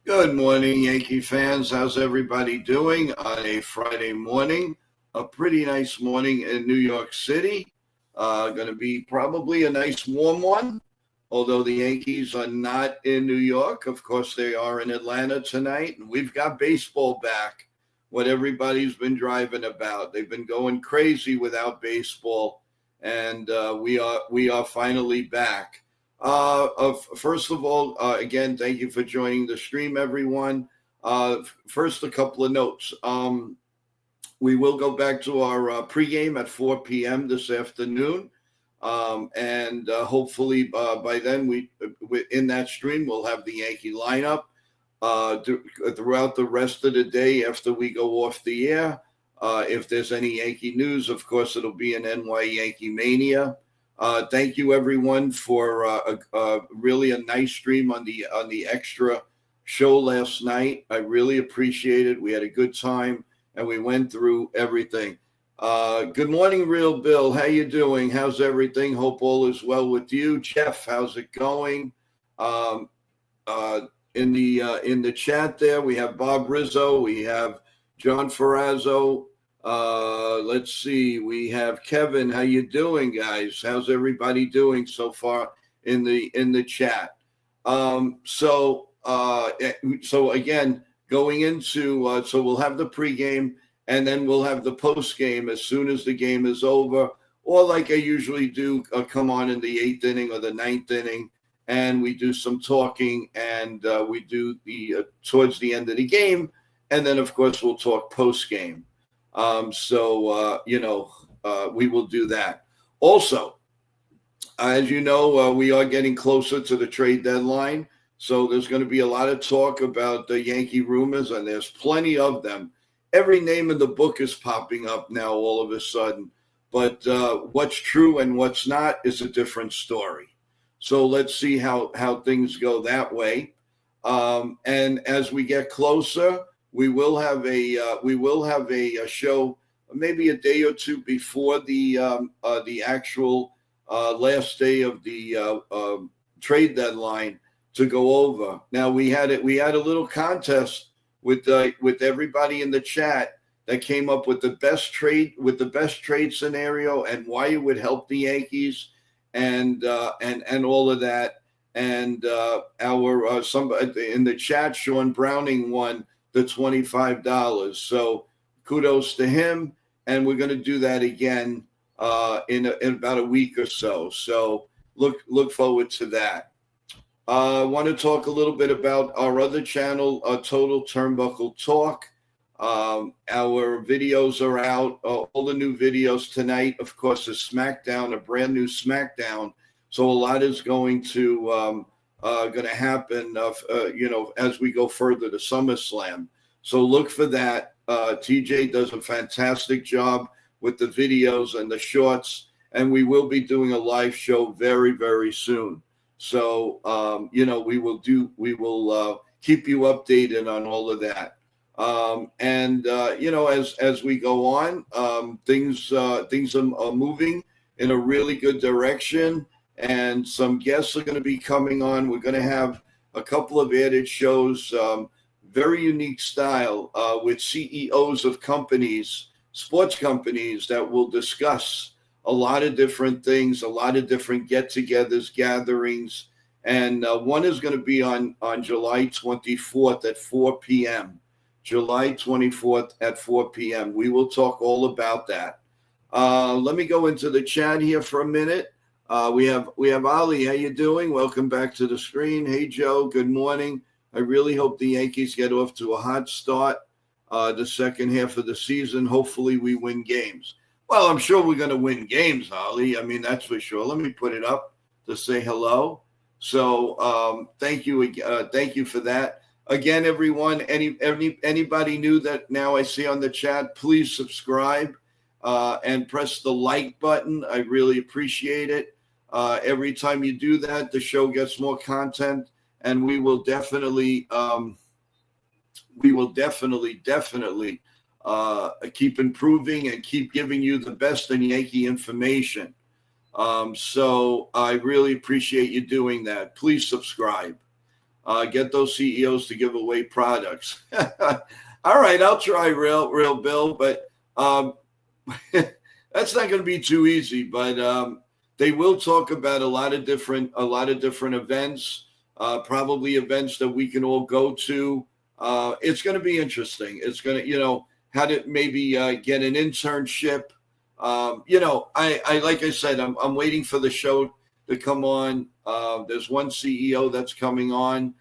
Good morning, Yankee fans. How's everybody doing on a Friday morning? A pretty nice morning in New York City. Going to be probably a nice warm one, although the Yankees are not in New York. Of course, they are in Atlanta tonight, and we've got baseball back. What everybody's been driving about. They've been going crazy without baseball, and we are finally back. First of all, again, thank you for joining the stream, everyone. First, a couple of notes. We will go back to our pregame at 4 p.m. this afternoon. And hopefully by then, we in that stream, we'll have the Yankee lineup throughout the rest of the day after we go off the air. If there's any Yankee news, of course, it'll be an NY Yankee Mania. Thank you, everyone, for really a nice stream on the extra show last night. I really appreciate it. We had a good time, and we went through everything. Good morning, Real Bill. How you doing? How's everything? Hope all is well with you. Jeff, how's it going? In the chat there, we have Bob Rizzo. We have John Ferrazzo. Let's see. We have Kevin. How you doing, guys? How's everybody doing so far in the chat? So again, going into so we'll have the pregame and then we'll have the postgame as soon as the game is over, or like I usually do, come on in the 8th inning or the 9th inning, and we do some talking, and we do the towards the end of the game, and then of course we'll talk postgame. We will do that. Also, as you know, we are getting closer to the trade deadline. So there's going to be a lot of talk about the Yankee rumors, and there's plenty of them. Every name in the book is popping up now all of a sudden. But what's true and what's not is a different story. So let's see how things go that way. And as we get closer, we will have a show maybe a day or two before the actual last day of the trade deadline to go over. Now we had a little contest with everybody in the chat that came up with the best trade scenario and why it would help the Yankees and all of that. And our somebody in the chat, Sean Browning, won the $25. So kudos to him. And we're going to do that again in about a week or so. So look forward to that. I want to talk a little bit about our other channel, Total Turnbuckle Talk. Our videos are out. All the new videos tonight, of course, is SmackDown, a brand new SmackDown. So a lot is going to happen, as we go further to SummerSlam. So look for that. TJ does a fantastic job with the videos and the shorts, and we will be doing a live show very, very soon. So, we will keep you updated on all of that. As we go on, things are moving in a really good direction, and some guests are going to be coming on. We're going to have a couple of added shows, very unique style, with CEOs of companies, sports companies, that will discuss a lot of different things, a lot of different get-togethers, gatherings. And one is going to be on July 24th at 4 p.m. July 24th at 4 p.m. We will talk all about that. Let me go into the chat here for a minute. We have Ali. How you doing? Welcome back to the screen. Hey, Joe. Good morning. I really hope the Yankees get off to a hot start the second half of the season. Hopefully we win games. Well, I'm sure we're going to win games, Holly. I mean, that's for sure. Let me put it up to say hello. So thank you for that. Again, everyone, anybody new that now I see on the chat, please subscribe and press the like button. I really appreciate it. Every time you do that, the show gets more content, and we will definitely keep improving and keep giving you the best in Yankee information. So I really appreciate you doing that. Please subscribe. Get those CEOs to give away products. All right, I'll try, real Bill, but that's not going to be too easy. But they will talk about a lot of different events, probably events that we can all go to. It's going to be interesting. It's going to, how to maybe get an internship. I like I said, I'm waiting for the show to come on. There's one CEO that's coming on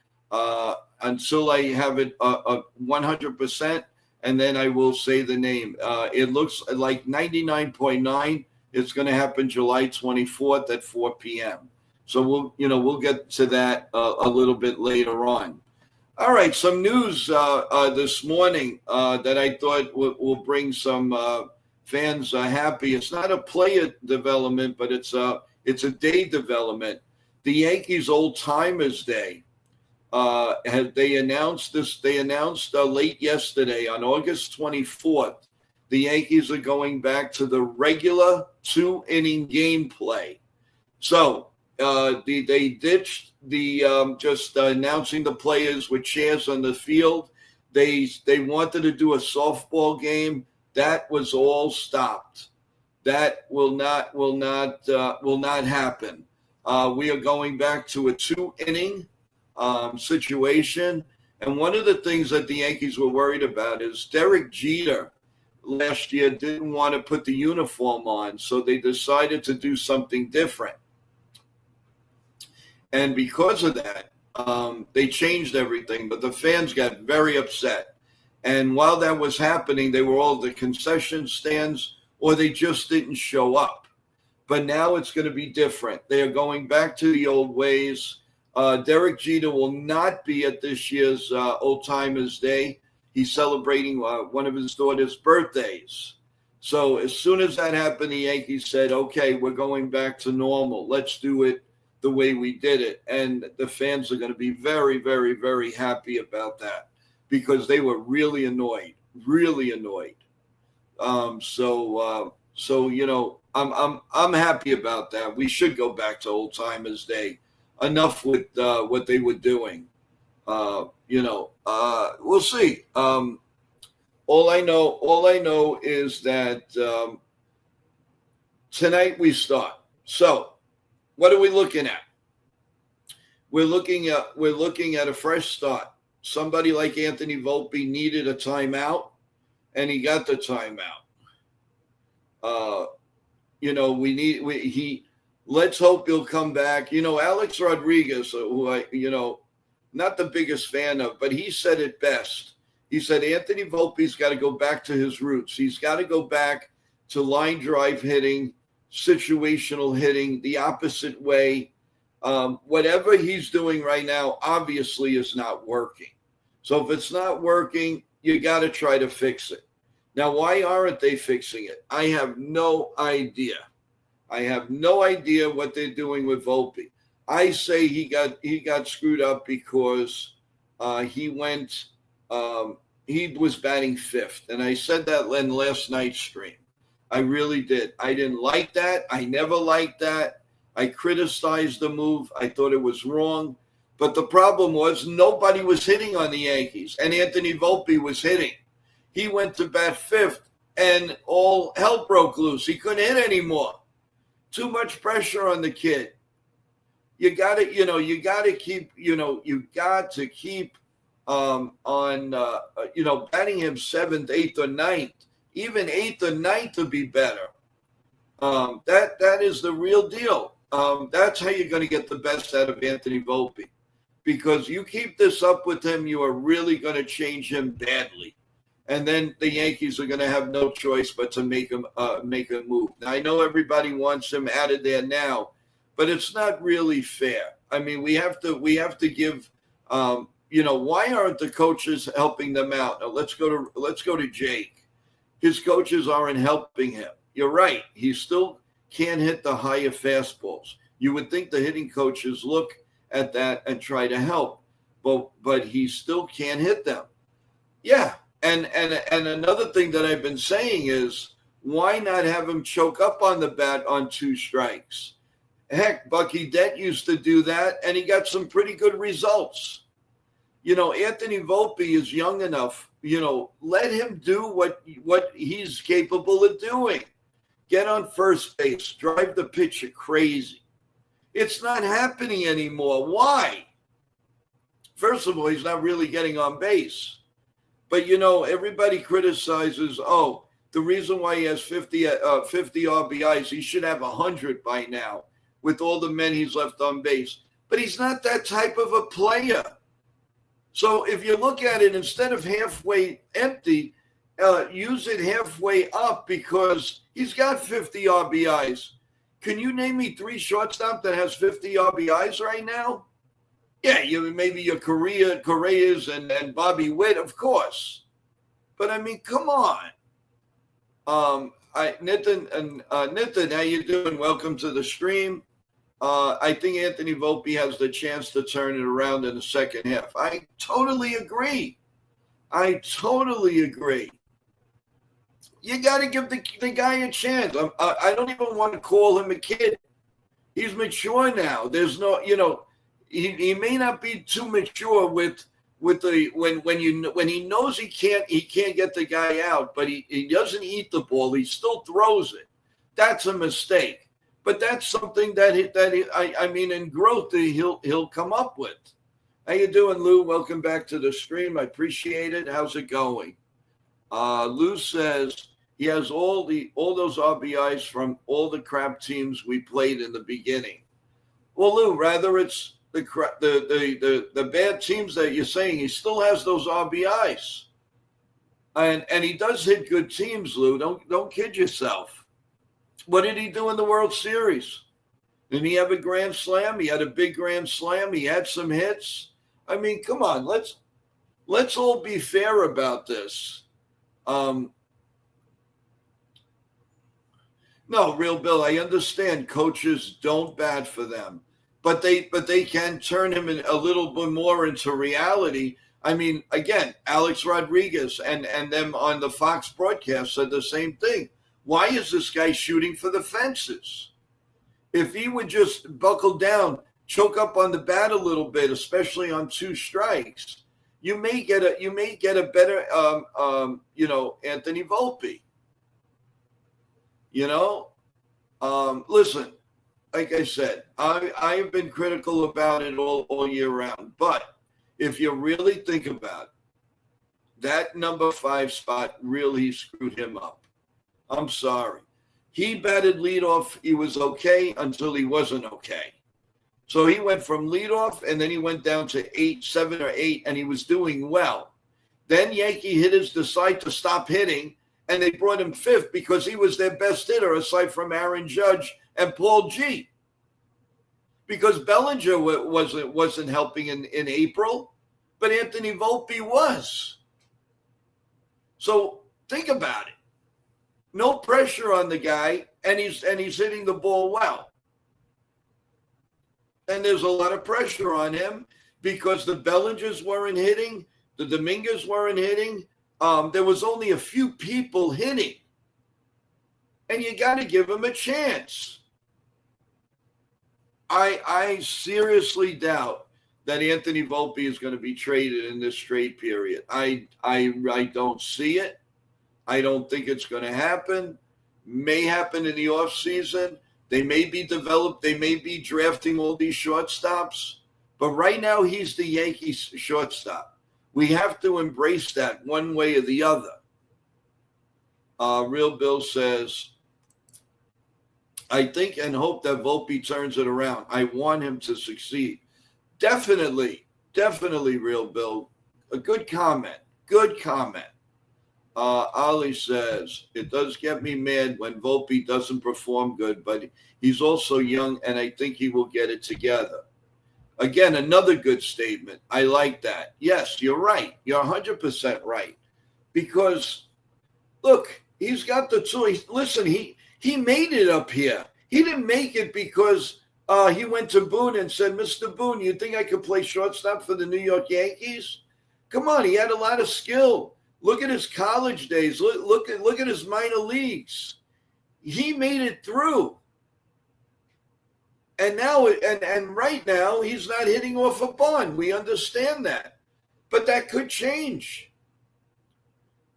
until I have it 100%, and then I will say the name. It looks like 99.9. It's going to happen July 24th at 4 p.m. So we'll get to that a little bit later on. All right, some news this morning that I thought will bring some fans happy. It's not a player development, but it's a day development. The Yankees Old Timers Day. They announced late yesterday on August 24th. The Yankees are going back to the regular 2-inning gameplay. So they ditched the just announcing the players with chairs on the field. They wanted to do a softball game. That was all stopped. That will not happen. We are going back to a 2-inning situation. And one of the things that the Yankees were worried about is Derek Jeter last year didn't want to put the uniform on, so they decided to do something different. And because of that, they changed everything, but the fans got very upset. And while that was happening, they were all at the concession stands, or they just didn't show up. But now it's going to be different. They are going back to the old ways. Derek Jeter will not be at this year's Old Timers Day. He's celebrating one of his daughter's birthdays. So as soon as that happened, the Yankees said, okay, we're going back to normal. Let's do it the way we did it. And the fans are going to be very, very, very happy about that because they were really annoyed. I'm happy about that. We should go back to Old Timers Day. Enough with what they were doing. We'll see. All I know is that tonight we start. So, what are we looking at? We're looking at a fresh start. Somebody like Anthony Volpe needed a timeout, and he got the timeout. Let's hope he'll come back. Alex Rodriguez, who I, not the biggest fan of, but he said it best. He said Anthony Volpe's got to go back to his roots. He's got to go back to line drive hitting, situational hitting, the opposite way. Whatever he's doing right now obviously is not working. So if it's not working, you got to try to fix it. Now, why aren't they fixing it? I have no idea. I have no idea what they're doing with Volpe. I say he got screwed up because he was batting fifth. And I said that in last night's stream. I really did. I didn't like that. I never liked that. I criticized the move. I thought it was wrong. But the problem was nobody was hitting on the Yankees, and Anthony Volpe was hitting. He went to bat fifth, and all hell broke loose. He couldn't hit anymore. Too much pressure on the kid. You got to keep batting him seventh, eighth, or ninth. Even eighth or ninth would be better. That is the real deal. That's how you're going to get the best out of Anthony Volpe. Because you keep this up with him, you are really going to change him badly. And then the Yankees are going to have no choice but to make him move. Now, I know everybody wants him out of there now, but it's not really fair. I mean, we have to give. Why aren't the coaches helping them out? Now, let's go to Jake. His coaches aren't helping him. You're right. He still can't hit the higher fastballs. You would think the hitting coaches look at that and try to help, but he still can't hit them. Yeah. And another thing that I've been saying is, why not have him choke up on the bat on 2 strikes? Heck, Bucky Dent used to do that, and he got some pretty good results. Anthony Volpe is young enough. Let him do what he's capable of doing. Get on first base, drive the pitcher crazy. It's not happening anymore. Why? First of all, he's not really getting on base. But, everybody criticizes, the reason why he has 50 RBIs, he should have 100 by now with all the men he's left on base. But he's not that type of a player. So if you look at it, instead of halfway empty, use it halfway up because he's got 50 RBIs. Can you name me 3 shortstop that has 50 RBIs right now? Yeah, maybe your Correas and Bobby Witt, of course. But I mean, come on. Nitin, how you doing? Welcome to the stream. I think Anthony Volpe has the chance to turn it around in the second half. I totally agree. You got to give the guy a chance. I don't even want to call him a kid. He's mature now. There's no, he may not be too mature with the when he knows he can't get the guy out, but he doesn't eat the ball. He still throws it. That's a mistake. But that's something that in growth he'll come up with. How you doing, Lou? Welcome back to the stream. I appreciate it. How's it going? Lou says he has all those RBIs from all the crap teams we played in the beginning. Well, Lou, rather it's the bad teams that you're saying, he still has those RBIs, and he does hit good teams, Lou. Don't kid yourself. What did he do in the World Series? Didn't he have a grand slam? He had a big grand slam. He had some hits. I mean, come on, let's all be fair about this. No, Real Bill, I understand coaches don't bat for them, but they can turn him in a little bit more into reality. I mean, again, Alex Rodriguez and them on the Fox broadcast said the same thing. Why is this guy shooting for the fences? If he would just buckle down, choke up on the bat a little bit, especially on 2 strikes, you may get a better Anthony Volpe. Listen, like I said, I have been critical about it all year round. But if you really think about it, that number 5 spot really screwed him up. I'm sorry. He batted leadoff. He was okay until he wasn't okay. So he went from leadoff, and then he went down to 7 or 8, and he was doing well. Then Yankee hitters decide to stop hitting, and they brought him 5th because he was their best hitter aside from Aaron Judge and Paul G. Because Bellinger wasn't helping in April, but Anthony Volpe was. So think about it. No pressure on the guy, and he's hitting the ball well. And there's a lot of pressure on him because the Bellingers weren't hitting, the Dominguez weren't hitting. There was only a few people hitting. And you got to give him a chance. I seriously doubt that Anthony Volpe is going to be traded in this trade period. I don't see it. I don't think it's going to happen. May happen in the offseason. They may be developed. They may be drafting all these shortstops. But right now, he's the Yankees shortstop. We have to embrace that one way or the other. Real Bill says, I think and hope that Volpe turns it around. I want him to succeed. Definitely, Real Bill. A good comment. Ali says, it does get me mad when Volpe doesn't perform good, but he's also young, and I think he will get it together. Again, another good statement. I like that. Yes, you're right. You're 100% right. Because, look, he's got the tools. Listen, he made it up here. He didn't make it because he went to Boone and said, Mr. Boone, you think I could play shortstop for the New York Yankees? Come on, he had a lot of skill. Look at his college days. Look at his minor leagues. He made it through. And now, and right now, he's not hitting off a bond. We understand that. But that could change.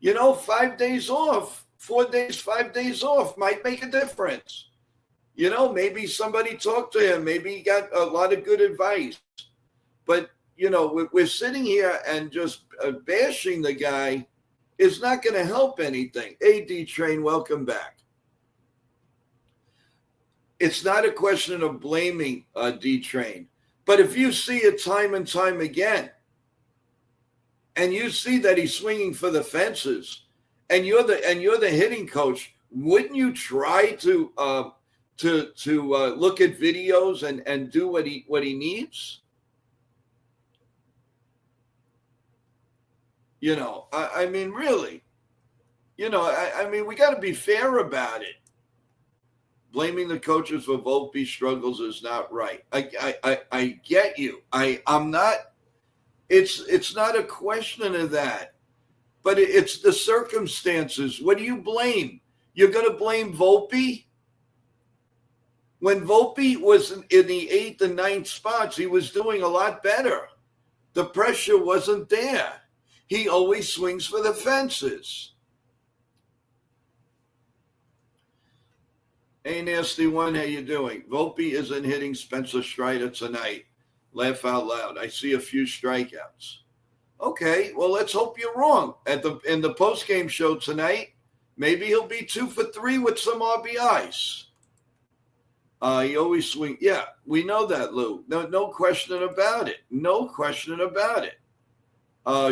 5 days off, 4 days, 5 days off might make a difference. Maybe somebody talked to him. Maybe he got a lot of good advice. But, we're sitting here and just bashing the guy is not going to help anything. Hey, D-Train, welcome back. It's not a question of blaming D-Train. But if you see it time and time again, and you see that he's swinging for the fences, and you're the hitting coach, wouldn't you try to look at videos and do what he needs? I mean, really, I mean, we got to be fair about it. Blaming the coaches for Volpe struggles is not right. I get you. I'm not. It's not a question of that, but it's the circumstances. What do you blame? You're going to blame Volpe? When Volpe was in the 8th and 9th spots, he was doing a lot better. The pressure wasn't there. He always swings for the fences. Hey, Nasty One, how you doing? Volpe isn't hitting Spencer Strider tonight. Laugh out loud. I see a few strikeouts. Okay, well, let's hope you're wrong. In the postgame show tonight, maybe he'll be 2 for 3 with some RBIs. He always swings. Yeah, we know that, Lou. No question about it. No question about it.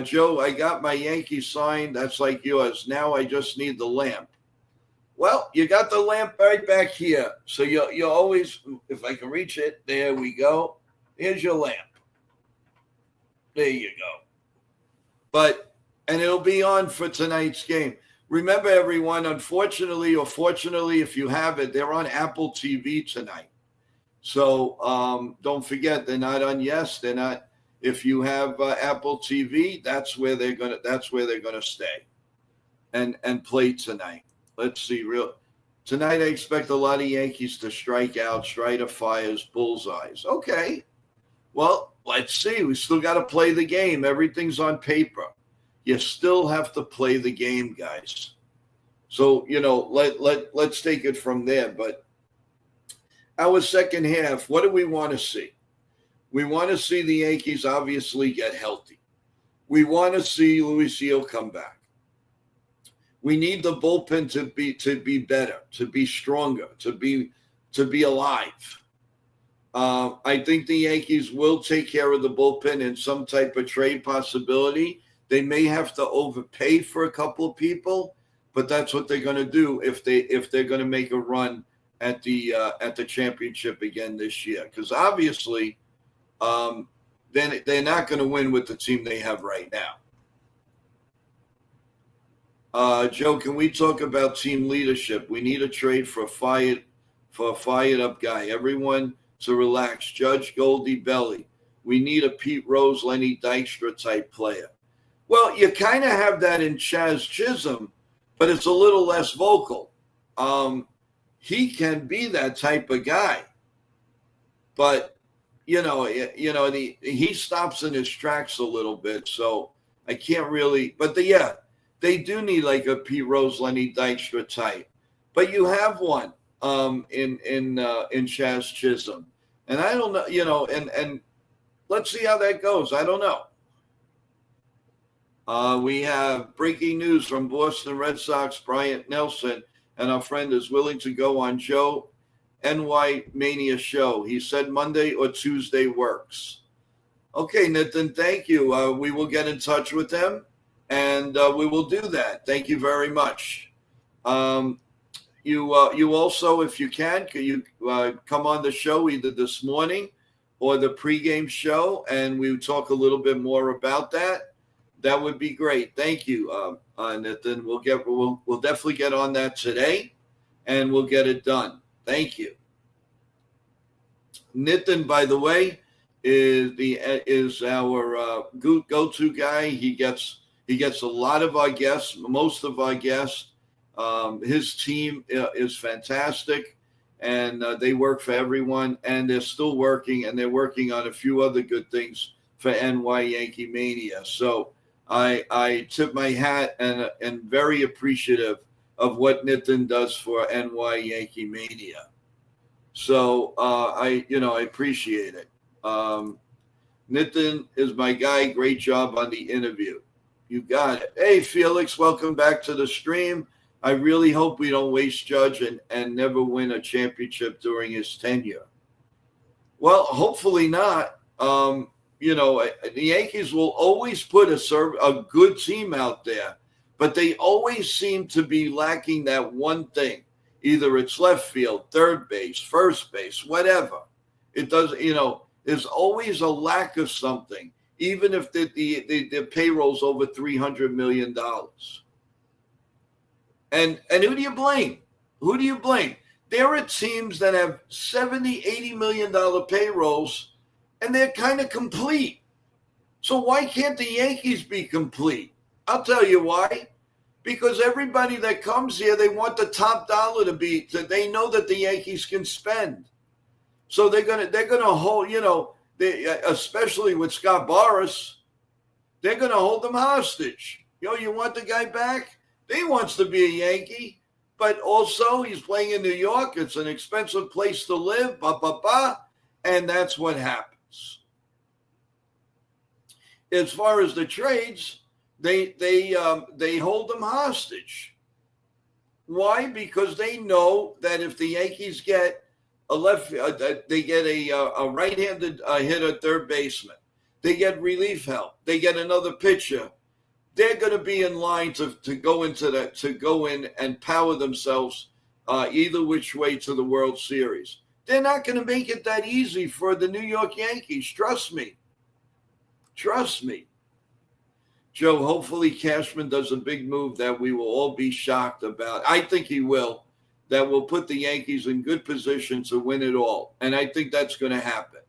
Joe, I got my Yankee sign. That's like yours. Now I just need the lamp. Well, you got the lamp right back here. So you always, if I can reach it, there we go. Here's your lamp. There you go. And it'll be on for tonight's game. Remember, everyone, unfortunately or fortunately, if you have it, they're on Apple TV tonight. So don't forget, they're not on Yes. They're not. If you have Apple TV, that's where they're gonna stay and play tonight. Let's see. Tonight, I expect a lot of Yankees to strike out. Strider fires bullseyes. Okay. Well, let's see. We still got to play the game. Everything's on paper. You still have to play the game, guys. So, let's take it from there. But our second half, what do we want to see? We want to see the Yankees obviously get healthy. We want to see Luisio come back. We need the bullpen to be better, to be stronger, to be alive. I think the Yankees will take care of the bullpen in some type of trade possibility. They may have to overpay for a couple of people, but that's what they're going to do if they're going to make a run at the championship again this year. Because obviously, then they're not going to win with the team they have right now. Joe, can we talk about team leadership? We need a trade for a fired up guy. Everyone to relax. Judge Goldie Belly. We need a Pete Rose, Lenny Dykstra type player. Well, you kind of have that in Chaz Chisholm, but it's a little less vocal. He can be that type of guy, but he stops in his tracks a little bit. So I can't really. But they do need like a Pete Rose, Lenny Dykstra type. But you have one in Chaz Chisholm, and I don't know. And let's see how that goes. I don't know. We have breaking news from Boston Red Sox, Bryant Nelson, and our friend is willing to go on Joe NY Mania show. He said Monday or Tuesday works. Okay, Nathan, thank you. We will get in touch with them, and we will do that. Thank you very much. You also, if you can you come on the show either this morning or the pregame show, and we talk a little bit more about that. That would be great. Thank you, Nathan. We'll definitely get on that today, and we'll get it done. Thank you. Nathan, by the way, is our go-to guy. He gets a lot of our guests, most of our guests. His team is fantastic, and they work for everyone, and they're still working, and they're working on a few other good things for NY Yankee Mania. So I tip my hat and very appreciative of what Nitin does for NY Yankee Mania. So I appreciate it. Nitin is my guy. Great job on the interview. You got it. Hey, Felix, welcome back to the stream. I really hope we don't waste Judge and never win a championship during his tenure. Well, hopefully not. The Yankees will always put a good team out there, but they always seem to be lacking that one thing. Either it's left field, third base, first base, whatever. It does, there's always a lack of something, even if the payroll's over $300 million. And who do you blame? Who do you blame? There are teams that have $70, $80 million payrolls, and they're kind of complete. So why can't the Yankees be complete? I'll tell you why. Because everybody that comes here, they want the top dollar to be. So they know that the Yankees can spend. So they're gonna hold. Especially with Scott Boras, they're gonna hold them hostage. You want the guy back? He wants to be a Yankee. But also, he's playing in New York. It's an expensive place to live, and that's what happens. As far as the trades, they hold them hostage. Why? Because they know that if the Yankees get they get a right-handed hitter, third baseman, they get relief help, they get another pitcher. They're going to be in line to go in and power themselves either which way to the World Series. They're not going to make it that easy for the New York Yankees. Trust me. Trust me. Joe, hopefully Cashman does a big move that we will all be shocked about. I think he will. That will put the Yankees in good position to win it all. And I think that's going to happen.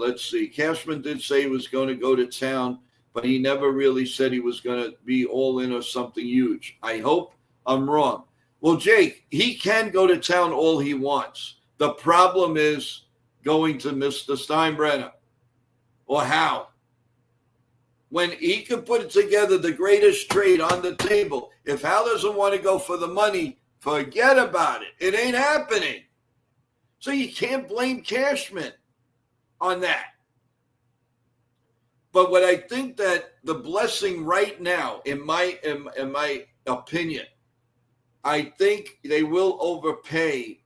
Let's see. Cashman did say he was going to go to town, but he never really said he was going to be all in or something huge. I hope I'm wrong. Well, Jake, he can go to town all he wants. The problem is going to Mr. Steinbrenner or Hal. When he can put together the greatest trade on the table, if Hal doesn't want to go for the money, forget about it. It ain't happening. So you can't blame Cashman on that. But what I think that the blessing right now, in my opinion, I think they will overpay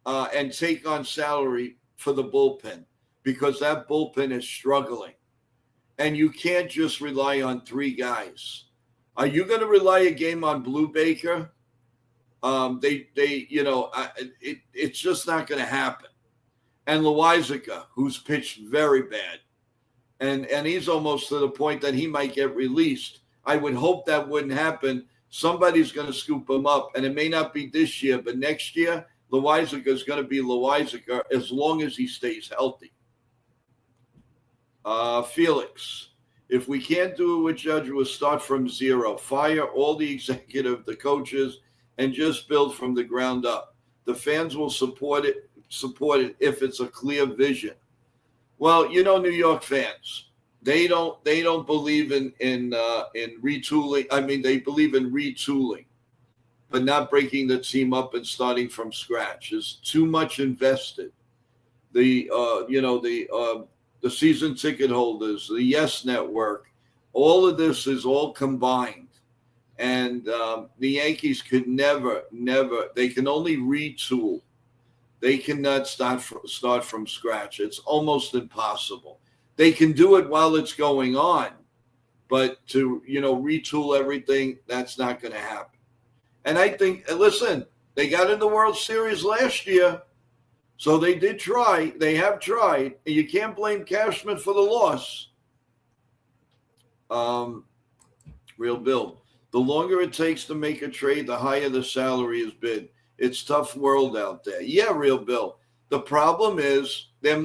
and take on salary for the bullpen because that bullpen is struggling. And you can't just rely on three guys. Are you going to rely a game on Blue Baker? It's just not going to happen. And Loizaga, who's pitched very bad, and he's almost to the point that he might get released. I would hope that wouldn't happen. Somebody's going to scoop him up, and it may not be this year, but next year, Loizaga is going to be Loizaga as long as he stays healthy. Felix, if we can't do it with Judge, we'll start from zero. Fire all the executive, the coaches, and just build from the ground up. The fans will support it if it's a clear vision. Well, New York fans, they don't believe in retooling. I mean, they believe in retooling, but not breaking the team up and starting from scratch. There's too much invested. The season ticket holders, the Yes Network, all of this is all combined. And the Yankees could never, they can only retool. They cannot start from scratch. It's almost impossible. They can do it while it's going on, but to, retool everything, that's not going to happen. And I think, listen, they got in the World Series last year. So they did try. They have tried. And you can't blame Cashman for the loss. Real Bill. The longer it takes to make a trade, the higher the salary is bid. It's tough world out there. Yeah, Real Bill. The problem is there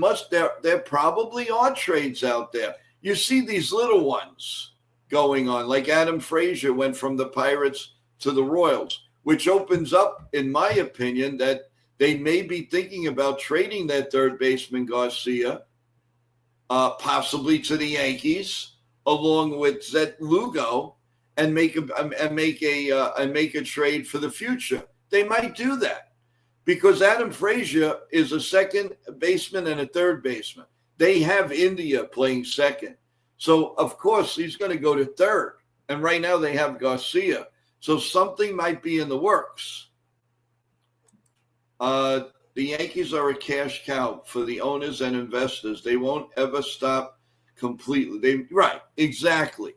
probably are trades out there. You see these little ones going on, like Adam Frazier went from the Pirates to the Royals, which opens up, in my opinion, that They may be thinking about trading that third baseman Garcia, possibly to the Yankees, along with Zet Lugo, and make a trade for the future. They might do that because Adam Frazier is a second baseman and a third baseman. They have India playing second, so of course he's going to go to third. And right now they have Garcia, so something might be in the works. The Yankees are a cash cow for the owners and investors. They won't ever stop completely. Right, exactly.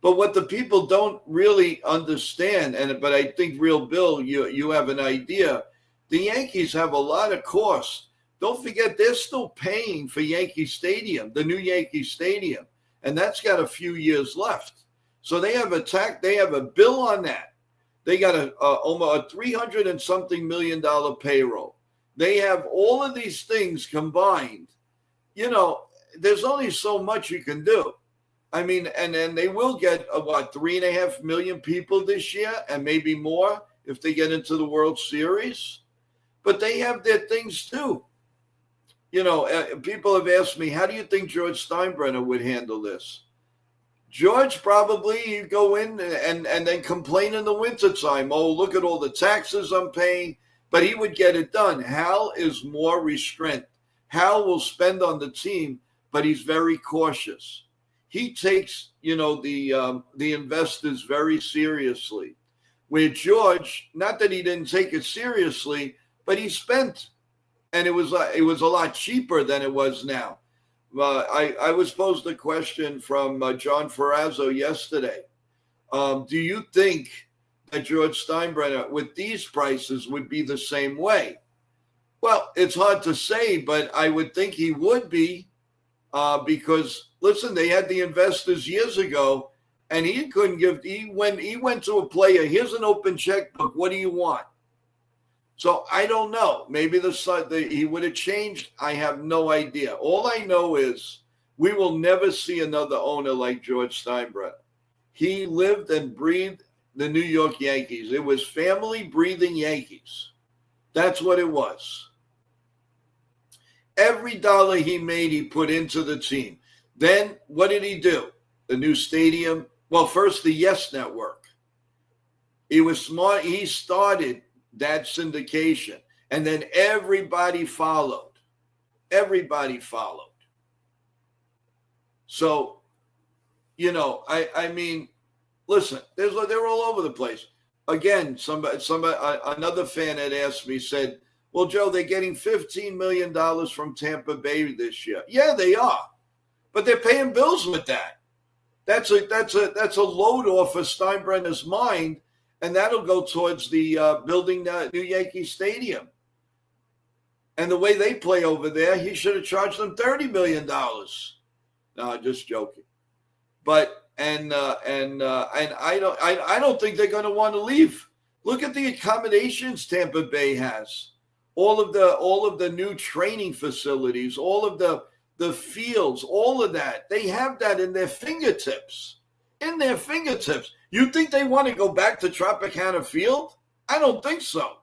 But what the people don't really understand, but I think Real Bill, you have an idea. The Yankees have a lot of costs. Don't forget, they're still paying for Yankee Stadium, the new Yankee Stadium, and that's got a few years left. So they have a bill on that. They got almost a $300 and something million payroll. They have all of these things combined. There's only so much you can do. I mean, and then they will get 3.5 million people this year, and maybe more if they get into the World Series. But they have their things too. People have asked me, how do you think George Steinbrenner would handle this? George probably, he'd go in and then complain in the wintertime. Oh, look at all the taxes I'm paying. But he would get it done. Hal is more restrained. Hal will spend on the team, but he's very cautious. He takes, the investors very seriously. Where George, not that he didn't take it seriously, but he spent. And it was a lot cheaper than it was now. I was posed a question from John Ferrazzo yesterday. Do you think that George Steinbrenner, with these prices, would be the same way? Well, it's hard to say, but I would think he would be because, listen, they had the investors years ago, and he couldn't give. He went to a player. Here's an open checkbook. What do you want? So I don't know. Maybe he would have changed. I have no idea. All I know is we will never see another owner like George Steinbrenner. He lived and breathed the New York Yankees. It was family breathing Yankees. That's what it was. Every dollar he made, he put into the team. Then what did he do? The new stadium. Well, first the Yes Network. He was smart. He started that syndication, and then everybody followed. So, I mean, listen, they're all over the place. Again, another fan had asked me, said, well, Joe, they're getting $15 million from Tampa Bay this year. Yeah, they are, but they're paying bills with that. That's a load off of Steinbrenner's mind. And that'll go towards the building the new Yankee Stadium. And the way they play over there, he should have charged them $30 million. No, just joking. But and I don't think they're going to want to leave. Look at the accommodations Tampa Bay has. All of the new training facilities, all of the fields, all of that. They have that in their fingertips. You think they want to go back to Tropicana Field? I don't think so.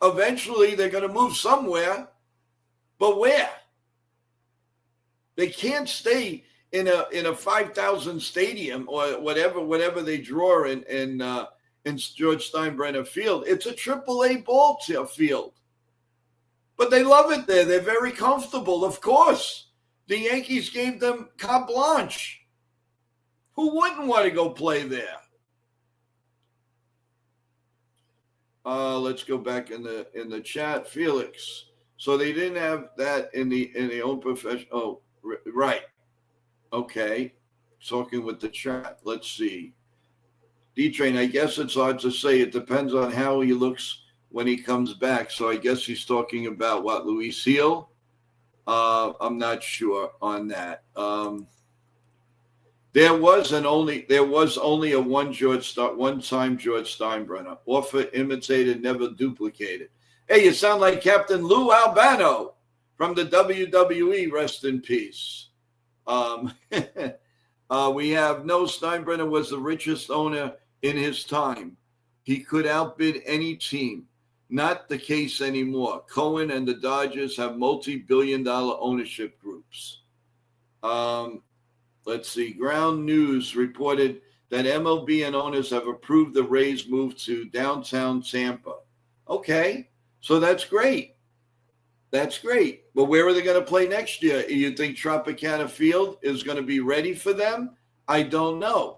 Eventually, they're going to move somewhere, but where? They can't stay in a 5,000 stadium or whatever they draw in George Steinbrenner Field. It's a AAA ball field, but they love it there. They're very comfortable. Of course, the Yankees gave them carte blanche. Who wouldn't want to go play there? Let's go back in the chat, Felix. So they didn't have that in the own profession. Oh, right. Okay. Talking with the chat. Let's see. D-Train, I guess it's hard to say. It depends on how he looks when he comes back. So I guess he's talking about what, Luis Heel? I'm not sure on that. There was only a one-time George Steinbrenner. Offer imitated, never duplicated. Hey, you sound like Captain Lou Albano from the WWE. Rest in peace. We have Steinbrenner was the richest owner in his time. He could outbid any team. Not the case anymore. Cohen and the Dodgers have multi-billion-dollar ownership groups. Let's see. Ground News reported that MLB and owners have approved the Rays' move to downtown Tampa. Okay, so that's great. That's great. But where are they going to play next year? You think Tropicana Field is going to be ready for them? I don't know.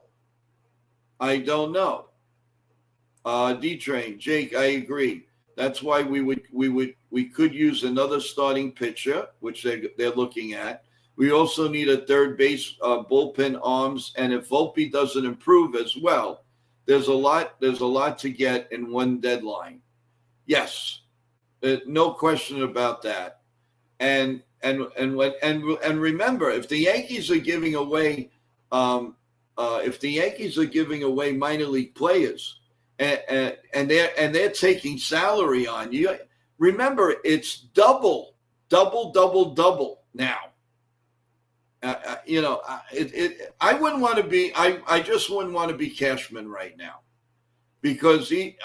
D-Train, Jake, I agree. That's why we could use another starting pitcher, which they're looking at. We also need a third base bullpen arms, and if Volpe doesn't improve as well, there's a lot to get in one deadline. Yes, no question about that. And remember, if the Yankees are giving away minor league players, and they're taking salary on you, remember it's double now. I wouldn't want to be. I just wouldn't want to be Cashman right now, because he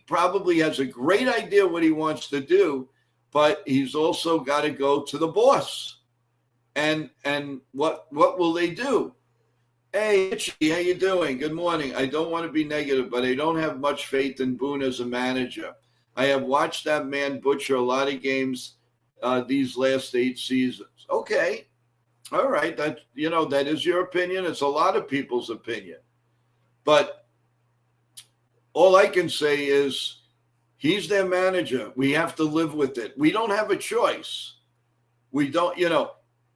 probably has a great idea what he wants to do, but he's also got to go to the boss. And what will they do? Hey, Itchy, how you doing? Good morning. I don't want to be negative, but I don't have much faith in Boone as a manager. I have watched that man butcher a lot of games these last 8 seasons. Okay. All right. That is your opinion. It's a lot of people's opinion. But all I can say is he's their manager. We have to live with it. We don't have a choice. We don't,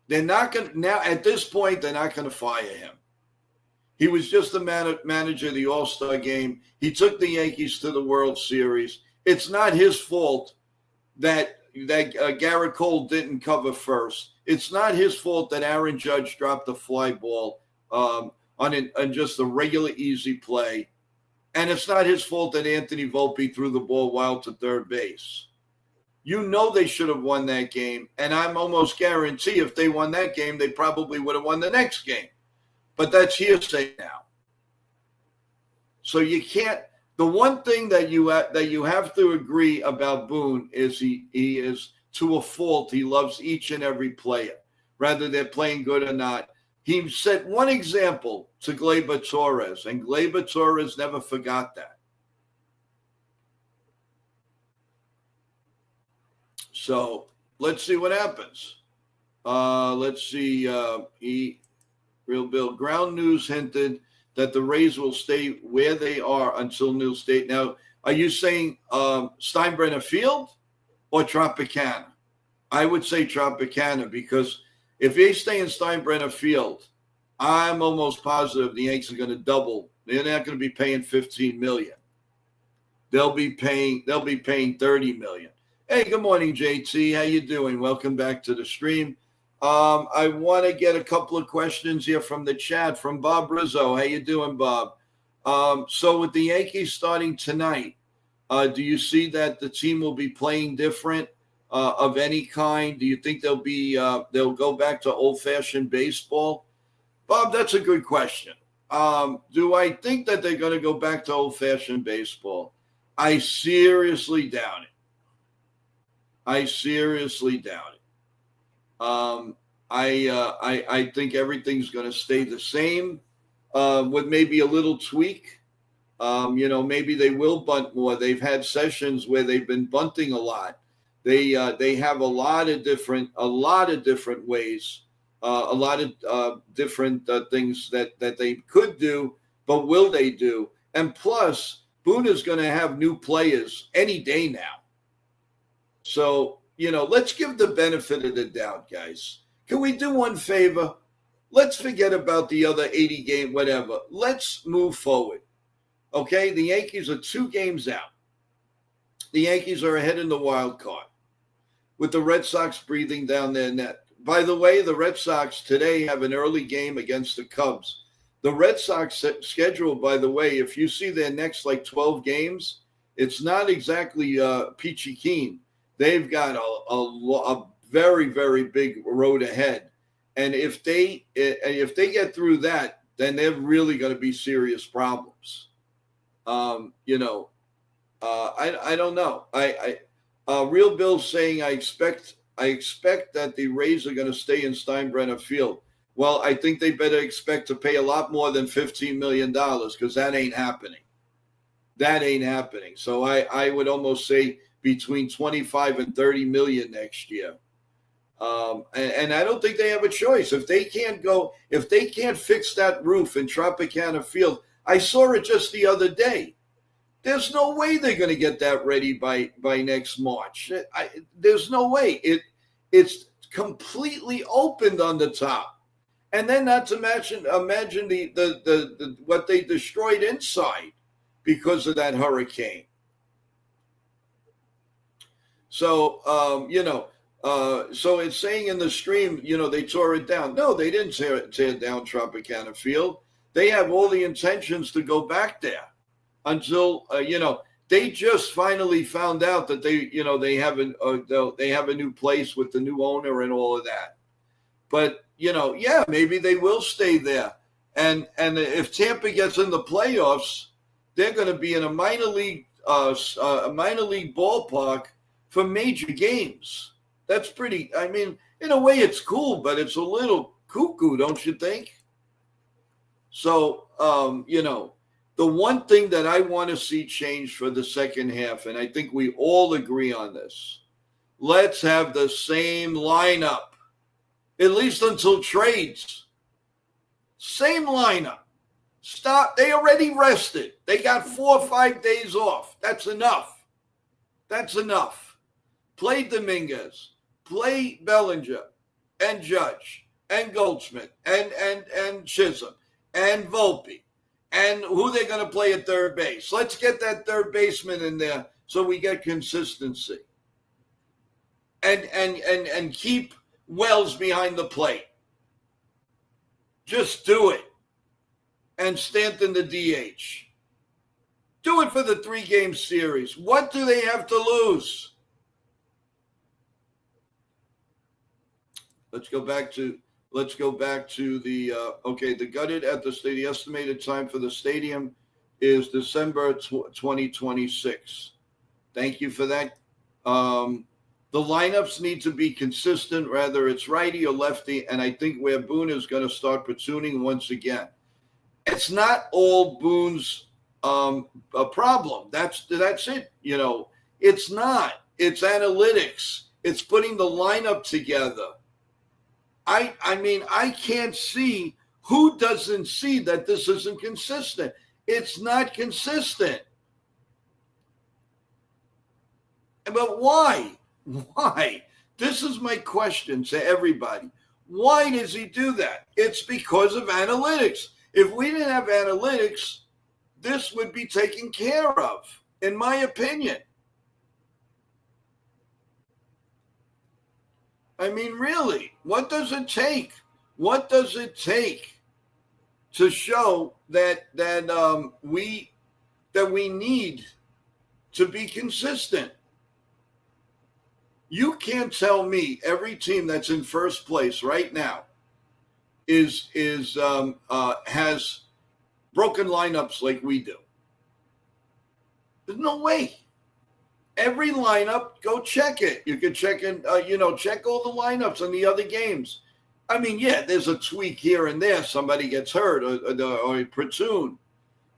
they're not going to, now at this point, they're not going to fire him. He was just the manager of the All-Star game. He took the Yankees to the World Series. It's not his fault that Garrett Cole didn't cover first. It's not his fault that Aaron Judge dropped the fly ball on just a regular easy play. And it's not his fault that Anthony Volpe threw the ball wild to third base. They should have won that game. And I'm almost guarantee if they won that game, they probably would have won the next game. But that's hearsay now. So you can't. The one thing that you have to agree about Boone is he is, to a fault, he loves each and every player, whether they're playing good or not. He set one example to Gleyber Torres, and Gleyber Torres never forgot that. So let's see what happens. Let's see. Real Bill, Ground News hinted that the Rays will stay where they are until new state. Now, are you saying Steinbrenner Field or Tropicana? I would say Tropicana, because if they stay in Steinbrenner Field, I'm almost positive the Yankees are going to double. They're not going to be paying $15 million. They'll be paying $30 million. Hey, good morning, JT. How you doing? Welcome back to the stream. I want to get a couple of questions here from the chat from Bob Rizzo. How you doing, Bob? So with the Yankees starting tonight, do you see that the team will be playing different of any kind? Do you think they'll go back to old-fashioned baseball? Bob, that's a good question. Do I think that they're going to go back to old-fashioned baseball? I seriously doubt it. I think everything's going to stay the same with maybe a little tweak. Maybe they will bunt more. They've had sessions where they've been bunting a lot. They have a lot of different ways, a lot of different things that they could do, but will they do? And plus, Boone is going to have new players any day now. So, let's give the benefit of the doubt, guys. Can we do one favor? Let's forget about the other 80 game, whatever. Let's move forward. Okay, the Yankees are 2 games out. The Yankees are ahead in the wild card with the Red Sox breathing down their neck. By the way, the Red Sox today have an early game against the Cubs. The Red Sox schedule, by the way, if you see their next 12 games, it's not exactly peachy keen. They've got a very, very big road ahead. And if they get through that, then they're really going to be serious problems. You know, I don't know. Real Bill saying I expect that the Rays are going to stay in Steinbrenner Field. Well, I think they better expect to pay a lot more than $15 million because that ain't happening. That ain't happening. So I would almost say between 25 and 30 million next year. And I don't think they have a choice. If they can't fix that roof in Tropicana Field, I saw it just the other day. There's no way they're going to get that ready by next March. There's no way. It's completely opened on the top. And then not to imagine the what they destroyed inside because of that hurricane. So, so it's saying in the stream, they tore it down. No, they didn't tear down Tropicana Field. They have all the intentions to go back there until, they just finally found out that they have a new place with the new owner and all of that. But, maybe they will stay there. And if Tampa gets in the playoffs, they're going to be in a minor league ballpark for major games. That's pretty, in a way it's cool, but it's a little cuckoo, don't you think? So, the one thing that I want to see change for the second half, and I think we all agree on this, let's have the same lineup, at least until trades. Same lineup. Stop. They already rested. They got 4 or 5 days off. That's enough. Play Dominguez. Play Bellinger and Judge and Goldschmidt and Chisholm and Volpe. And who they're going to play at third base. Let's get that third baseman in there so we get consistency. And keep Wells behind the plate. Just do it. And Stanton the DH. Do it for the 3-game series. What do they have to lose? Let's go back to the gutted at the stadium. The estimated time for the stadium is December 2026. Thank you for that. The lineups need to be consistent, whether it's righty or lefty, and I think where Boone is going to start platooning once again. It's not all Boone's a problem. That's it. It's not. It's analytics. It's putting the lineup together. I can't see who doesn't see that this isn't consistent. It's not consistent. But why? Why? This is my question to everybody. Why does he do that? It's because of analytics. If we didn't have analytics, this would be taken care of, in my opinion. Really, what does it take? What does it take to show that we need to be consistent? You can't tell me every team that's in first place right now has broken lineups like we do. There's no way. Every lineup, go check it. You can check in, check all the lineups in the other games. There's a tweak here and there. Somebody gets hurt or a platoon.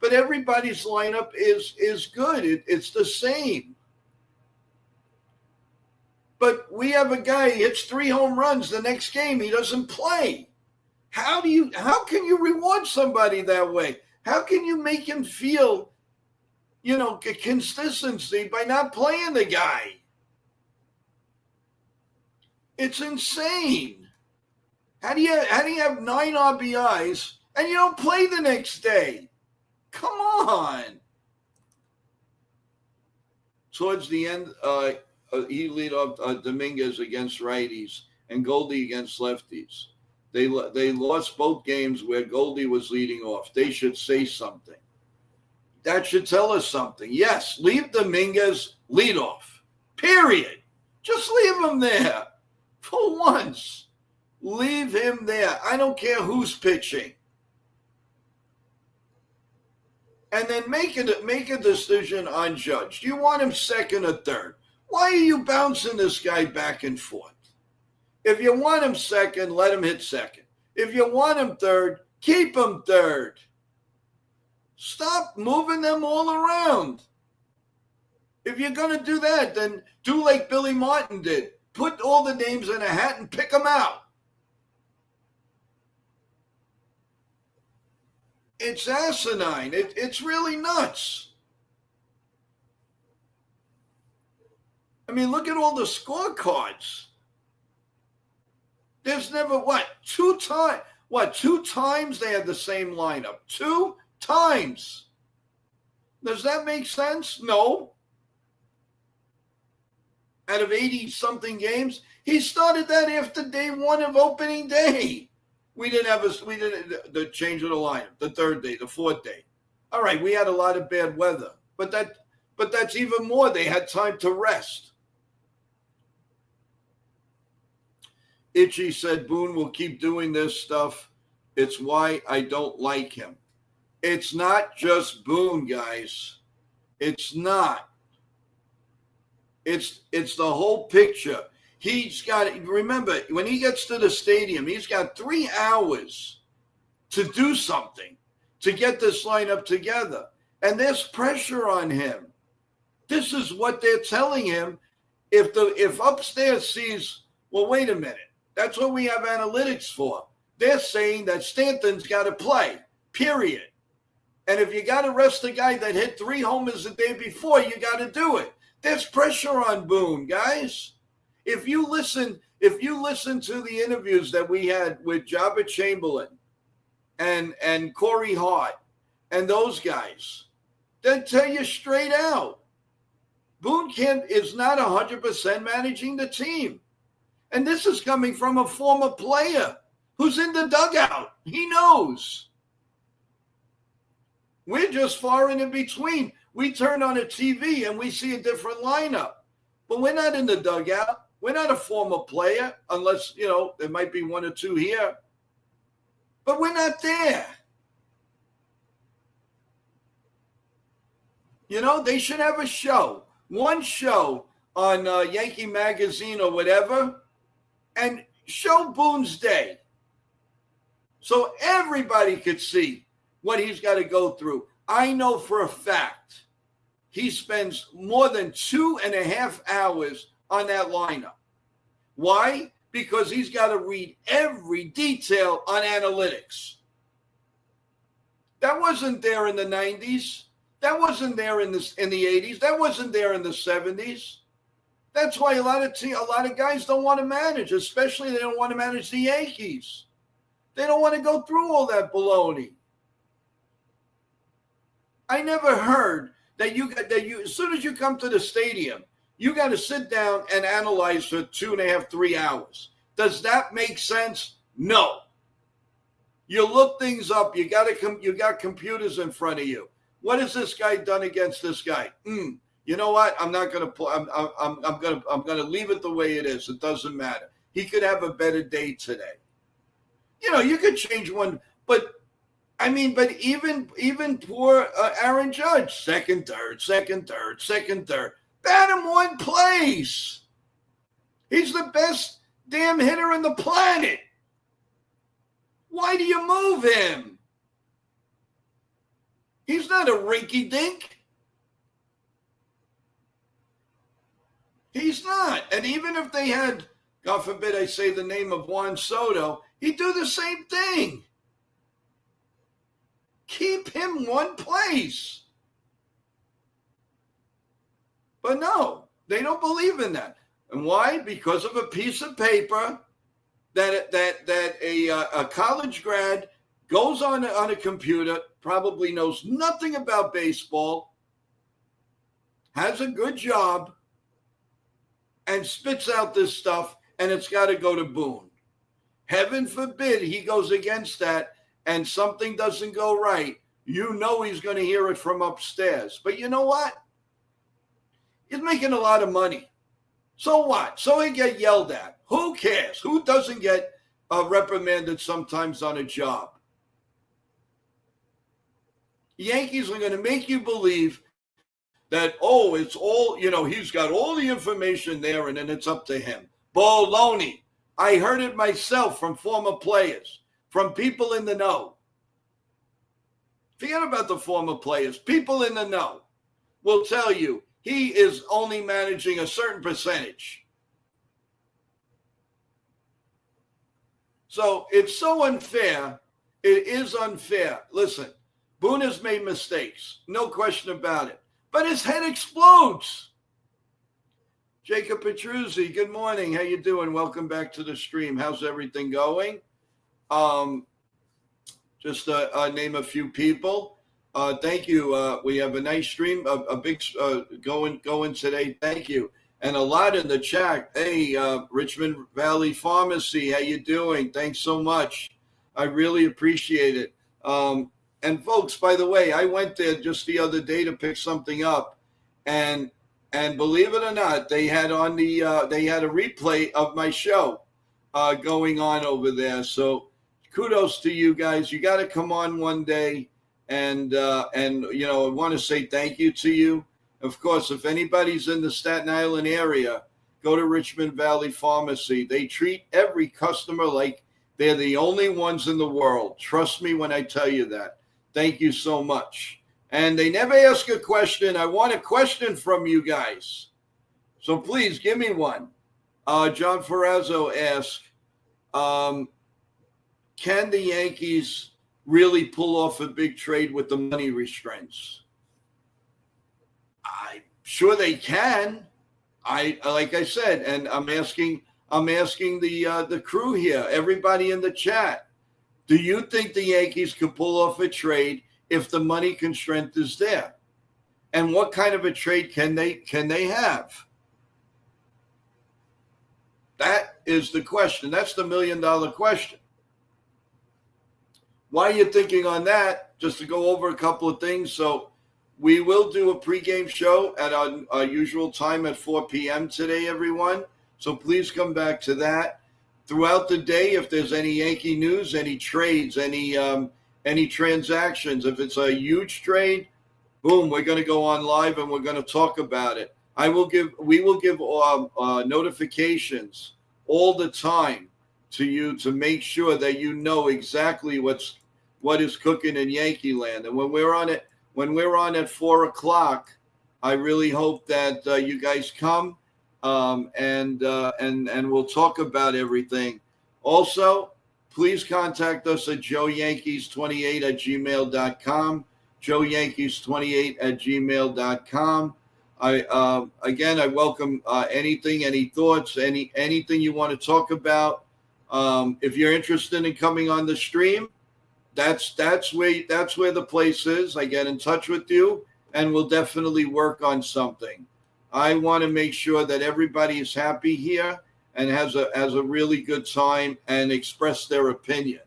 But everybody's lineup is good. It's the same. But we have a guy, he hits 3 home runs the next game. He doesn't play. How can you reward somebody that way? How can you make him feel consistency by not playing the guy? It's insane. How do you have 9 RBIs and you don't play the next day? Come on. Towards the end, he lead off Dominguez against righties and Goldie against lefties. They lost both games where Goldie was leading off. They should say something. That should tell us something. Yes, leave Dominguez leadoff. Period. Just leave him there. For once. Leave him there. I don't care who's pitching. and then make a decision on Judge. Do you want him second or third? Why are you bouncing this guy back and forth? If you want him second, let him hit second. If you want him third, keep him third. Stop moving them all around. If you're going to do that, then do like Billy Martin did. Put all the names in a hat and pick them out. It's asinine. It's really nuts. I mean, look at all the scorecards. There's never, two times they had the same lineup. 2 times. Does that make sense? No. Out of 80-something games, he started that after day 1 of opening day. We didn't the change of the lineup, the 3rd day, the 4th day. All right, we had a lot of bad weather, but that's even more. They had time to rest. Itchy said Boone will keep doing this stuff. It's why I don't like him. It's not just Boone, guys. It's not. It's the whole picture. He's got, remember, when he gets to the stadium, he's got 3 hours to do something, to get this lineup together. And there's pressure on him. This is what they're telling him. If upstairs sees, well, wait a minute. That's what we have analytics for. They're saying that Stanton's got to play, period. And if you got to rest the guy that hit 3 homers the day before, you got to do it. There's pressure on Boone, guys. If you listen to the interviews that we had with Jabba Chamberlain and Corey Hart and those guys, they tell you straight out, Boone is not 100% managing the team. And this is coming from a former player who's in the dugout. He knows. We're just far in between. We turn on a TV and we see a different lineup. But we're not in the dugout. We're not a former player, unless, there might be 1 or 2 here. But we're not there. They should have a show. One show on Yankee Magazine or whatever, and show Boone's day. So everybody could see what he's got to go through. I know for a fact he spends more than 2.5 hours on that lineup. Why? Because he's got to read every detail on analytics. That wasn't there in the 90s. That wasn't there in the 80s. That wasn't there in the 70s. That's why a lot of guys don't want to manage, especially they don't want to manage the Yankees. They don't want to go through all that baloney. I never heard that you as soon as you come to the stadium, you got to sit down and analyze for 2.5, 3 hours. Does that make sense? No. You look things up. You got computers in front of you. What has this guy done against this guy? You know what? I'm not going to. I'm going to leave it the way it is. It doesn't matter. He could have a better day today. You could change one, but even poor Aaron Judge, second, third. Bat him 1 place. He's the best damn hitter on the planet. Why do you move him? He's not a rinky-dink. He's not. And even if they had, God forbid I say the name of Juan Soto, he'd do the same thing. Keep him 1 place. But no, they don't believe in that. And why? Because of a piece of paper that a college grad goes on a computer, probably knows nothing about baseball, has a good job, and spits out this stuff, and it's got to go to Boone. Heaven forbid he goes against that and something doesn't go right. He's going to hear it from upstairs. But you know what? He's making a lot of money. So what? So he get yelled at. Who cares? Who doesn't get reprimanded sometimes on a job? Yankees are going to make you believe that, oh, it's all, he's got all the information there and then it's up to him. Baloney. I heard it myself from former players, from people in the know. Forget about the former players. People in the know will tell you he is only managing a certain percentage. So it's so unfair. It is unfair. Listen, Boone has made mistakes. No question about it. But his head explodes. Jacob Petruzzi, good morning. How you doing? Welcome back to the stream. How's everything going? Just name a few people. Thank you. We have a nice stream, a big going today. Thank you. And a lot in the chat. Hey, Richmond Valley Pharmacy, how you doing? Thanks so much. I really appreciate it. And folks, by the way, I went there just the other day to pick something up, and believe it or not, they had on they had a replay of my show going on over there. So kudos to you guys. You got to come on one day, and I want to say thank you to you. Of course, if anybody's in the Staten Island area, go to Richmond Valley Pharmacy. They treat every customer like they're the only ones in the world. Trust me when I tell you that. Thank you so much. And they never ask a question. I want a question from you guys. So please give me one. John Ferrazzo asked, can the Yankees really pull off a big trade with the money restraints? I'm sure they can. Like I said, and I'm asking the crew here, everybody in the chat, do you think the Yankees could pull off a trade if the money constraint is there? And what kind of a trade can they have? That is the question. That's the $1 million question. While you're thinking on that, just to go over a couple of things. So we will do a pregame show at our usual time at 4 p.m. today, everyone. So please come back to that. Throughout the day, if there's any Yankee news, any trades, any transactions, if it's a huge trade, boom, we're going to go on live and we're going to talk about it. We will give notifications all the time to you to make sure that you know exactly what is cooking in Yankee land. And when we're on at 4 o'clock, I really hope that you guys come and we'll talk about everything. Also, please contact us at joeyankees28@gmail.com, joeyankees28@gmail.com. I welcome anything, any thoughts, anything you want to talk about. If you're interested in coming on the stream, that's where the place is. I get in touch with you, and we'll definitely work on something. I want to make sure that everybody is happy here and has a really good time and express their opinion.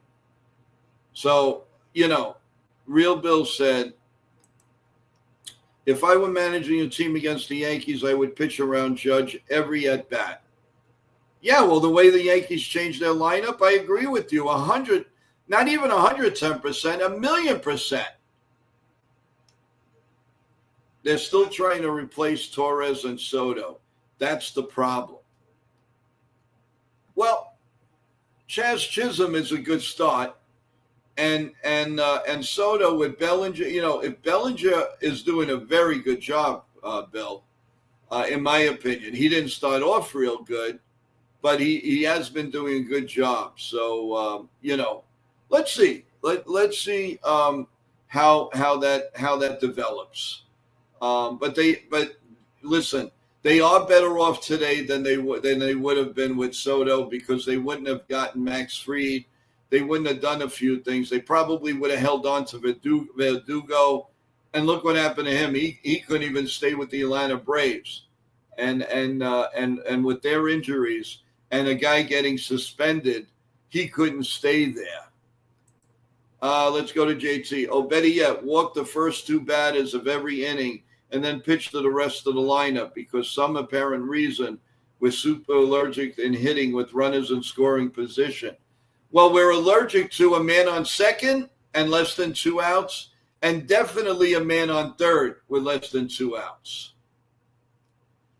So, Real Bill said, if I were managing a team against the Yankees, I would pitch around Judge every at-bat. Yeah, well, the way the Yankees changed their lineup, I agree with you. 100, not even 110%, 1,000,000%. They're still trying to replace Torres and Soto. That's the problem. Well, Chaz Chisholm is a good start. And Soto with Bellinger, if Bellinger is doing a very good job, Bill, in my opinion. He didn't start off real good, but he has been doing a good job. So, let's see. Let's see how that develops. But listen, they are better off today than they would have been with Soto, because they wouldn't have gotten Max Fried. They wouldn't have done a few things. They probably would have held on to Verdugo, and look what happened to him. He couldn't even stay with the Atlanta Braves, and with their injuries and a guy getting suspended, he couldn't stay there. Let's go to JT. Oh, better yet, walk the first two batters of every inning and then pitch to the rest of the lineup, because some apparent reason we're super allergic in hitting with runners in scoring position. Well, we're allergic to a man on second and less than 2 outs, and definitely a man on third with less than 2 outs.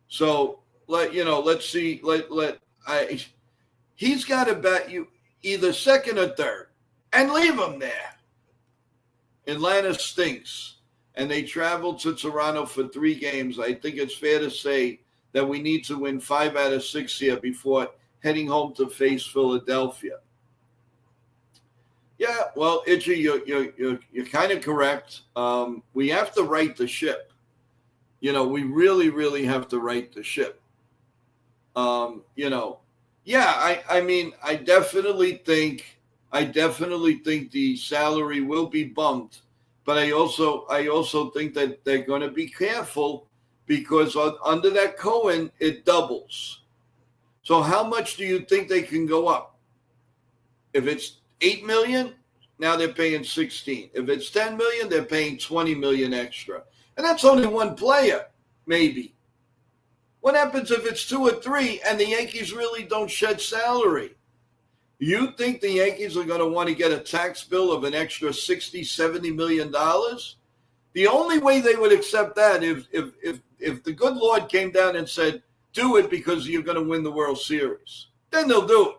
So let's see. He's got to bat you either second or third, and leave him there. Atlanta stinks, and they traveled to Toronto for 3 games. I think it's fair to say that we need to win 5 out of 6 here before heading home to face Philadelphia. Yeah, well, Itchy, you're kind of correct. We have to right the ship. We really, really have to right the ship. Yeah, I mean, I definitely think the salary will be bumped, but I also think that they're going to be careful because under that Cohen it doubles. So how much do you think they can go up? If it's $8 million, now they're paying 16. If it's 10 million, they're paying 20 million extra, and that's only one player, maybe. What happens if it's 2 or 3 and the Yankees really don't shed salary? You think the Yankees are going to want to get a tax bill of an extra $60, $70 million? The only way they would accept that if the good Lord came down and said, do it because you're going to win the World Series. Then they'll do it.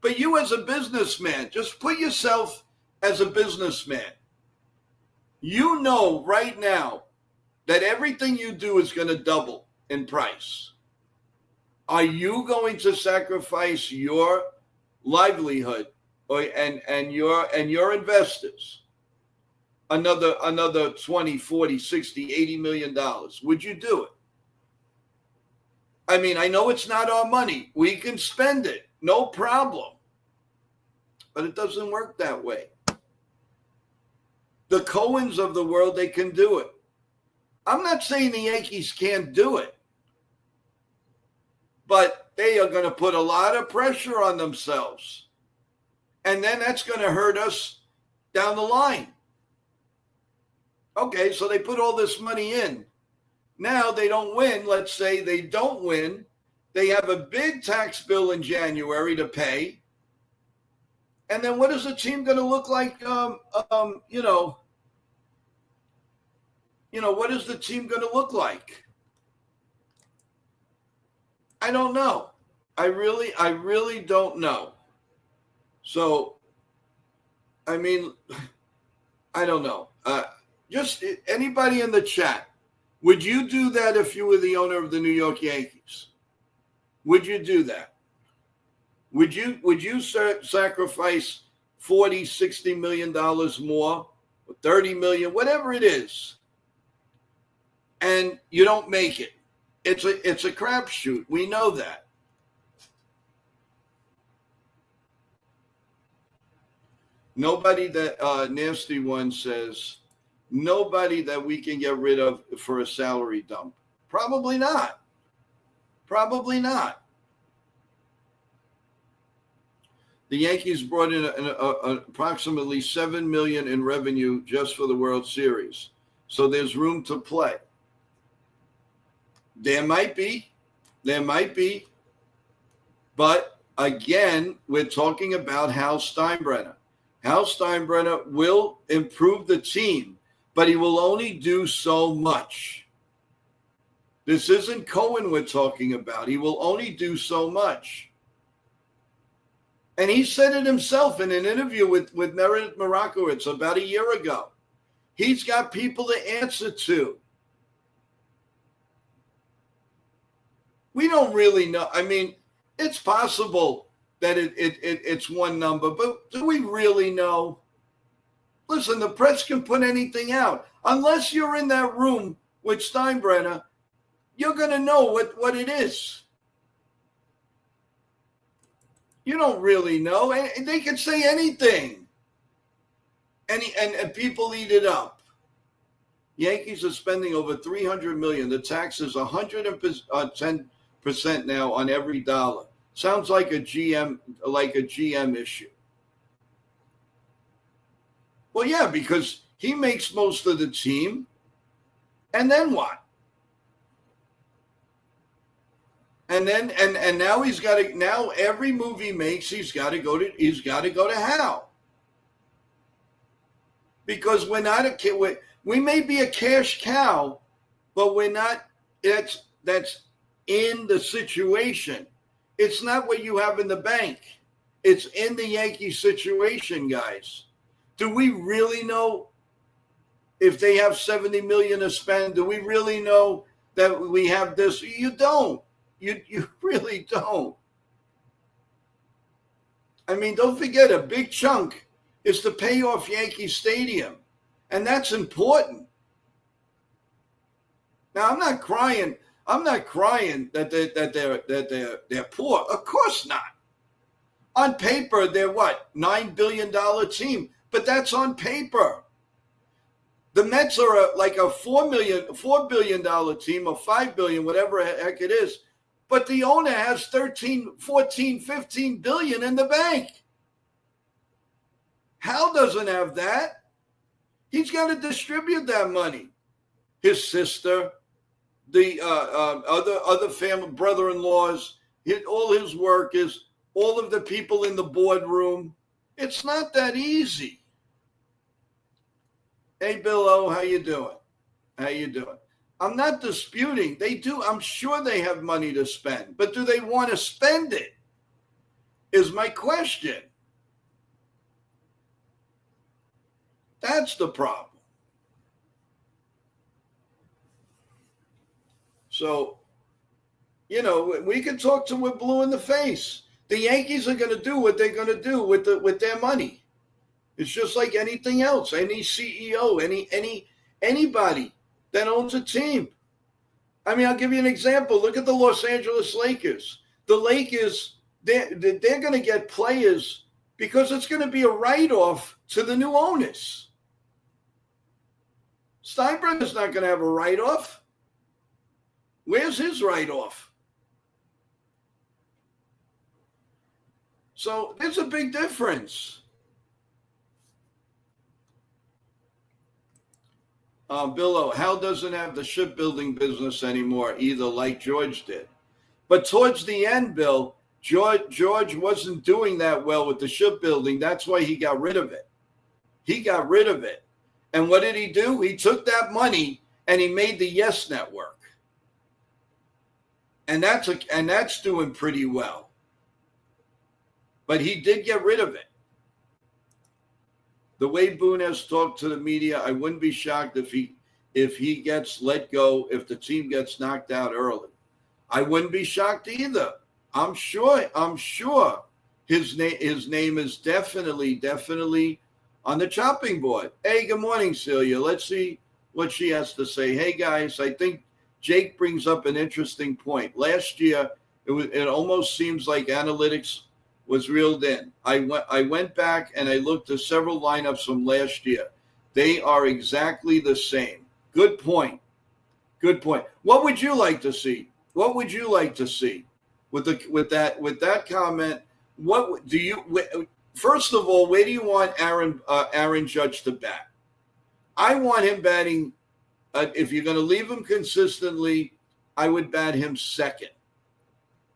But you as a businessman, just put yourself as a businessman. You know right now that everything you do is going to double in price. Are you going to sacrifice your livelihood and your investors another 20, 40, 60, 80 million dollars? Would you do it? I mean, I know it's not our money. We can spend it, no problem. But it doesn't work that way. The Cohens of the world, they can do it. I'm not saying the Yankees can't do it, but they are going to put a lot of pressure on themselves. And then that's going to hurt us down the line. Okay, so they put all this money in. Now they don't win. Let's say they don't win. They have a big tax bill in January to pay. And then what is the team going to look like? What is the team going to look like? I don't know. I really don't know. So, I mean, I don't know. Just anybody in the chat, would you do that if you were the owner of the New York Yankees? Would you do that? Would you sacrifice $40, $60 million more, or $30 million, whatever it is, and you don't make it? It's a crapshoot. We know that. Nobody that Nasty One says, nobody that we can get rid of for a salary dump. Probably not. Probably not. The Yankees brought in approximately $7 million in revenue just for the World Series. So there's room to play. There might be. But again, we're talking about Hal Steinbrenner. Hal Steinbrenner will improve the team, but he will only do so much. This isn't Cohen we're talking about. He will only do so much. And he said it himself in an interview with Meredith Morakowitz about a year ago. He's got people to answer to. We don't really know. I mean, it's possible that it's one number, but do we really know? Listen, the press can put anything out. Unless you're in that room with Steinbrenner, you're going to know what it is. You don't really know. And they can say anything. And people eat it up. Yankees are spending over $300 million. The tax is 110% now on every dollar. Sounds like a GM issue. Well, yeah, because he makes most of the team. And then what? And then and now he's got to, now every move he makes, he's got to go to Hal. because we're not we may be a cash cow, but we're not. That's in the situation. It's not what you have in the bank. It's in the Yankee situation, guys. Do we really know if they have $70 million to spend? Do we really know that we have this? You don't. You really don't. I mean, don't forget, a big chunk is to pay off Yankee Stadium, and that's important. Now, I'm not crying. I'm not crying that they're poor. Of course not. On paper, they're what, $9 billion team, but that's on paper. The Mets are like a $4 billion team, or $5 billion, whatever the heck it is. But the owner has 13, 14, 15 billion in the bank. Hal doesn't have that. He's got to distribute that money. His sister, the other family, brother-in-laws, all his workers, all of the people in the boardroom. It's not that easy. Hey, Bill O, how you doing? How you doing? I'm not disputing. They do. I'm sure they have money to spend. But do they want to spend it? Is my question. That's the problem. So, we can talk till we're blue in the face. The Yankees are going to do what they're going to do with their money. It's just like anything else. Any CEO, anybody that owns a team. I mean, I'll give you an example. Look at the Los Angeles Lakers. The Lakers, they're going to get players because it's going to be a write-off to the new owners. Steinbrenner's not going to have a write-off. Where's his write-off? So there's a big difference. Bill O, Hal doesn't have the shipbuilding business anymore either, like George did. But towards the end, Bill, George wasn't doing that well with the shipbuilding. That's why he got rid of it. And what did he do? He took that money and he made the Yes Network. And that's doing pretty well. But he did get rid of it. The way Boone has talked to the media, I wouldn't be shocked if he gets let go, if the team gets knocked out early. I wouldn't be shocked either. I'm sure his name is definitely on the chopping board. Hey, good morning, Celia. Let's see what she has to say. Hey, guys, I think Jake brings up an interesting point. Last year, it almost seems like analytics was reeled in. I went back and I looked at several lineups from last year. They are exactly the same. Good point. What would you like to see? With that comment? What do you? First of all, where do you want Aaron Judge to bat? I want him batting. If you're going to leave him consistently, I would bat him second,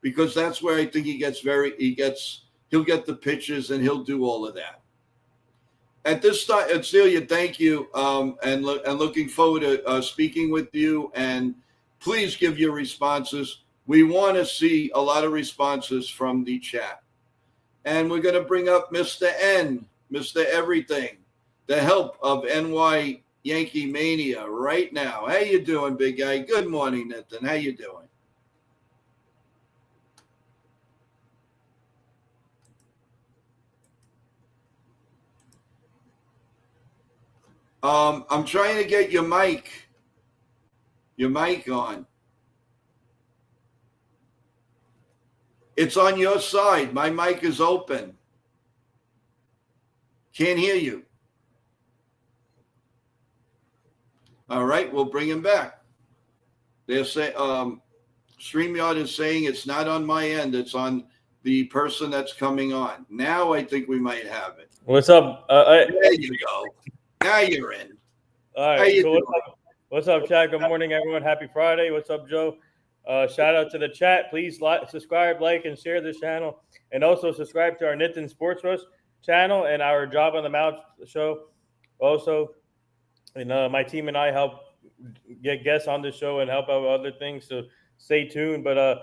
because that's where I think he'll get the pitches and he'll do all of that. At this time, Celia, thank you, and looking forward to speaking with you. And please give your responses. We want to see a lot of responses from the chat. And we're going to bring up Mr. N, Mr. Everything, the help of NY Yankee Mania right now. How you doing, big guy? Good morning, Nathan. How you doing? I'm trying to get your mic on. It's on your side. My mic is open. Can't hear you. All right, we'll bring him back. They're saying StreamYard is saying it's not on my end. It's on the person that's coming on. Now I think we might have it. What's up? There you go. Now you're in. All right. So what's up, chat? Good morning, everyone. Happy Friday. What's up, Joe? Shout out to the chat. Please subscribe, like, and share this channel. And also subscribe to our Nitin Sports Rush channel and our Job on the Mound show also. And my team and I help get guests on the show and help out with other things. So stay tuned. But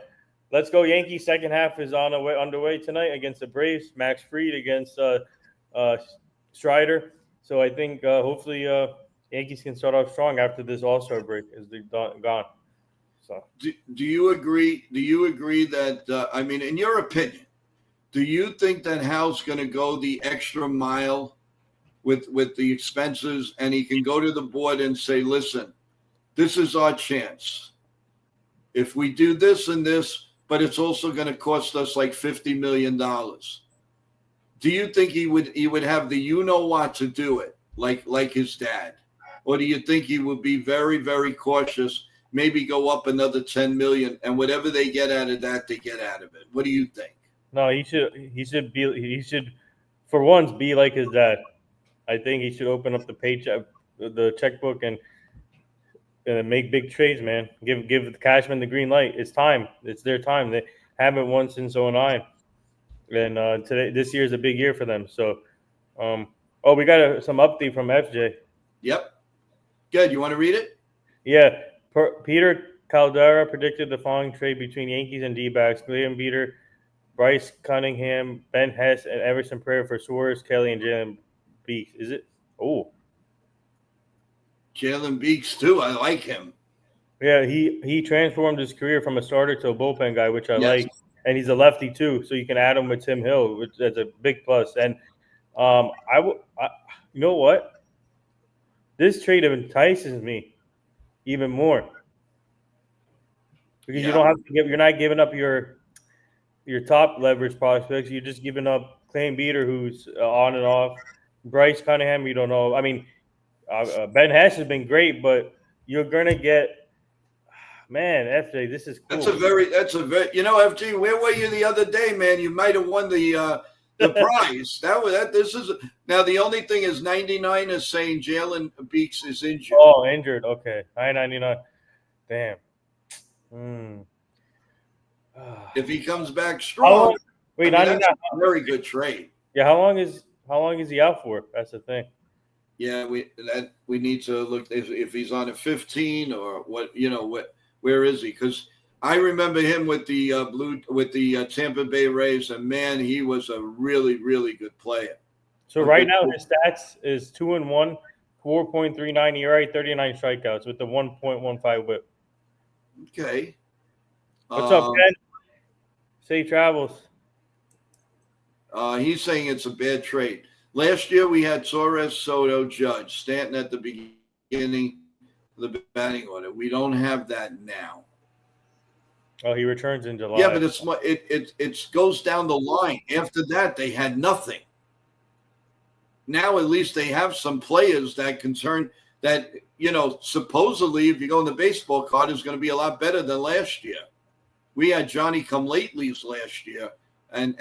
let's go Yankees. Second half is underway tonight against the Braves. Max Fried against uh, Strider. So I think hopefully Yankees can start off strong after this All-Star break as they're gone. So do you agree? Do you agree that I mean, in your opinion, do you think that Hal's going to go the extra mile with the expenses, and he can go to the board and say, "Listen, this is our chance. If we do this and this, but it's also going to cost us like $50 million." Do you think he would have the what to do it like his dad, or do you think he would be very, very cautious? Maybe go up another 10 million, and whatever they get out of that, they get out of it. What do you think? no, he should for once be like his dad. I think he should open up the paycheck, the checkbook, and make big trades, man. Give the Cashman the green light. It's time. It's their time. They haven't won since '09, and this year is a big year for them. So, we got some update from FJ. Yep. Good. You want to read it? Yeah, Peter Caldera predicted the following trade between Yankees and D-backs: Liam Beater, Bryce Cunningham, Ben Hess, and Everson Pereira for Suarez, Kelly, and Jalen Beeks. Is it? Oh, Jalen Beeks too. I like him. yeah, he transformed his career from a starter to a bullpen guy, which I Yes. like, and he's a lefty too, so you can add him with Tim Hill, which that's a big plus. And you know what? This trade entices me even more because you don't have to you're not giving up your top leverage prospects. You're just giving up Clay Beater, who's on and off. Bryce Cunningham, you don't know. I mean, Ben Hess has been great, but you're gonna get. Man, FJ, this is cool. That's a very, FG, where were you the other day, man? You might have won the prize. This is now the only thing is 99 is saying Jalen Beeks is injured. Oh, injured. Okay, 999. Damn. If he comes back strong, wait, that's a very good trade. Yeah, how long is he out for? That's the thing. Yeah, we need to look if he's on a 15 or what. Where is he? Because I remember him with the Tampa Bay Rays, and man, he was a really, really good player. So right now his stats is 2-1, 4.39 ERA, 39 strikeouts with the 1.15 WHIP. Okay. What's up, Ken? Safe travels. He's saying it's a bad trade. Last year we had Torres, Soto, Judge, Stanton at the beginning of the batting order. We don't have that now. Oh, he returns in July. Yeah, but it goes down the line. After that, they had nothing. Now at least they have some players that supposedly if you go in the baseball card is going to be a lot better than last year. We had Johnny come latelys last year and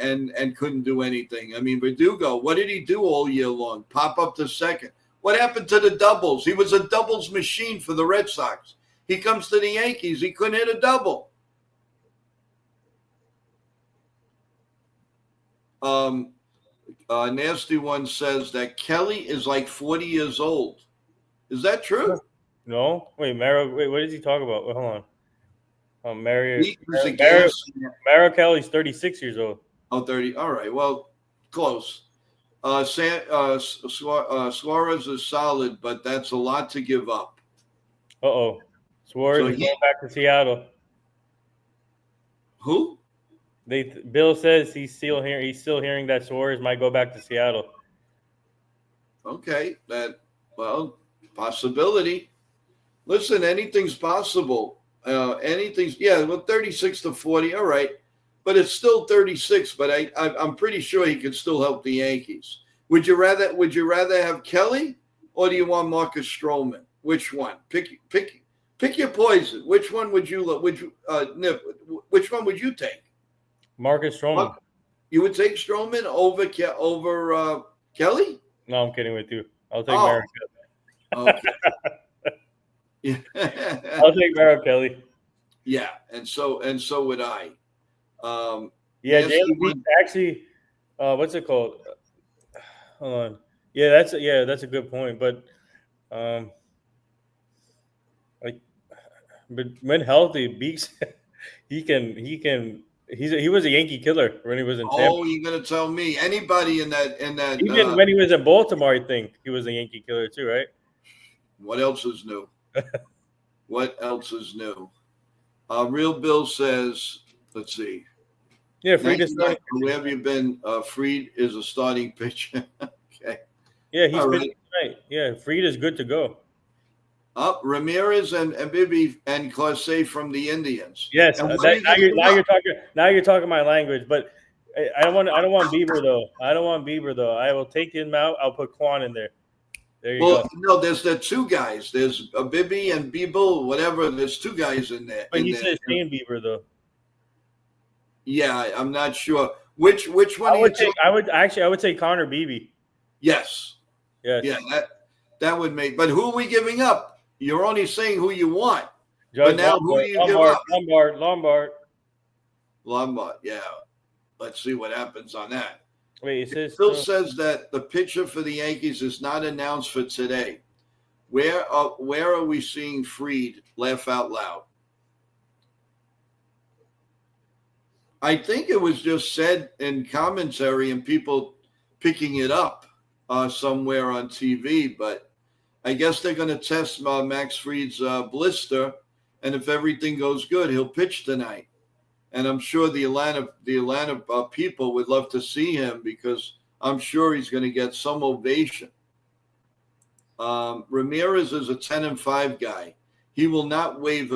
couldn't do anything. I mean, Verdugo, what did he do all year long? Pop up to second. What happened to the doubles? He was a doubles machine for the Red Sox. He comes to the Yankees. He couldn't hit a double. Nasty One says that Kelly is like 40 years old. Is that true? No. Wait, what does he talk about? Wait, hold on. Mario Kelly's 36 years old. Oh, 30. All right. Well, close. Suarez is solid, but that's a lot to give up. Suarez is going back to Seattle. Who? Bill says he's still hearing that Suarez might go back to Seattle. Okay, possibility. Listen, anything's possible. 36 to 40. All right, but it's still 36. But I'm pretty sure he could still help the Yankees. Would you rather have Kelly or do you want Marcus Stroman? Which one? Pick your poison. Which one would you Nip? Which one would you take? Marcus Stroman. You would take Stroman over Kelly? No, I'm kidding with you. I'll take Merrill Kelly. Okay. Yeah. I'll take Merrill Kelly. Yeah, and so would I. Jalen Beeks actually, what's it called? Hold on. that's a good point. But like, but when healthy, Beeks, he was a Yankee killer when he was in Tampa. Oh, you're gonna tell me anybody in that Even when he was in Baltimore, I think he was a Yankee killer too, right? what else is new? What else is new? Real Bill says, let's see. Yeah, Fried is Where have you been? Fried is a starting pitcher. Okay. yeah, he's All pitching right. tonight. Yeah, Fried is good to go. Ramirez and Bibi and Clase from the Indians. Yes, And what are you going to now you're talking my language. But I don't want Bieber though. I don't want Bieber though. I will take him out. I'll put Quan in there. There you Well, go. no, there's the two guys. There's Bibi and Beeble, whatever. There's two guys in there. But he says Shane Bieber though. Yeah, I'm not sure. Which one I would say Connor Beebe. Yes. Yes. Yeah, that would make. But who are we giving up? You're only saying who you want. Judge But now Lombard, who do you give up? Lombard. Yeah. Let's see what happens on that. Wait, it says Phil says that the pitcher for the Yankees is not announced for today. Where are we seeing Fried laugh out loud? I think it was just said in commentary and people picking it up somewhere on TV, but I guess they're going to test Max Fried's blister, and if everything goes good, he'll pitch tonight. And I'm sure the Atlanta people would love to see him because I'm sure he's going to get some ovation. Ramirez is a 10-5 guy. He will not waive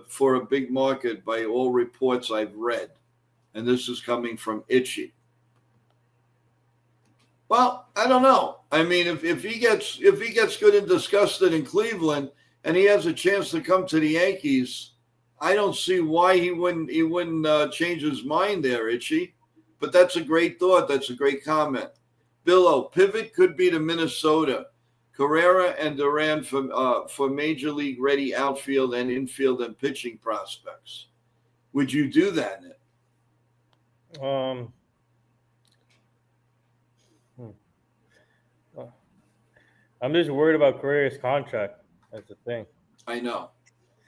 for a big market by all reports I've read. And this is coming from Itchy. Well, I don't know. I mean, if he gets good and disgusted in Cleveland and he has a chance to come to the Yankees, I don't see why he wouldn't change his mind there, Itchy. But that's a great thought. That's a great comment. Billo, pivot could be to Minnesota. Carrera and Duran for major league ready outfield and infield and pitching prospects. Would you do that, Nick? I'm just worried about Correa's contract. That's the thing. I know.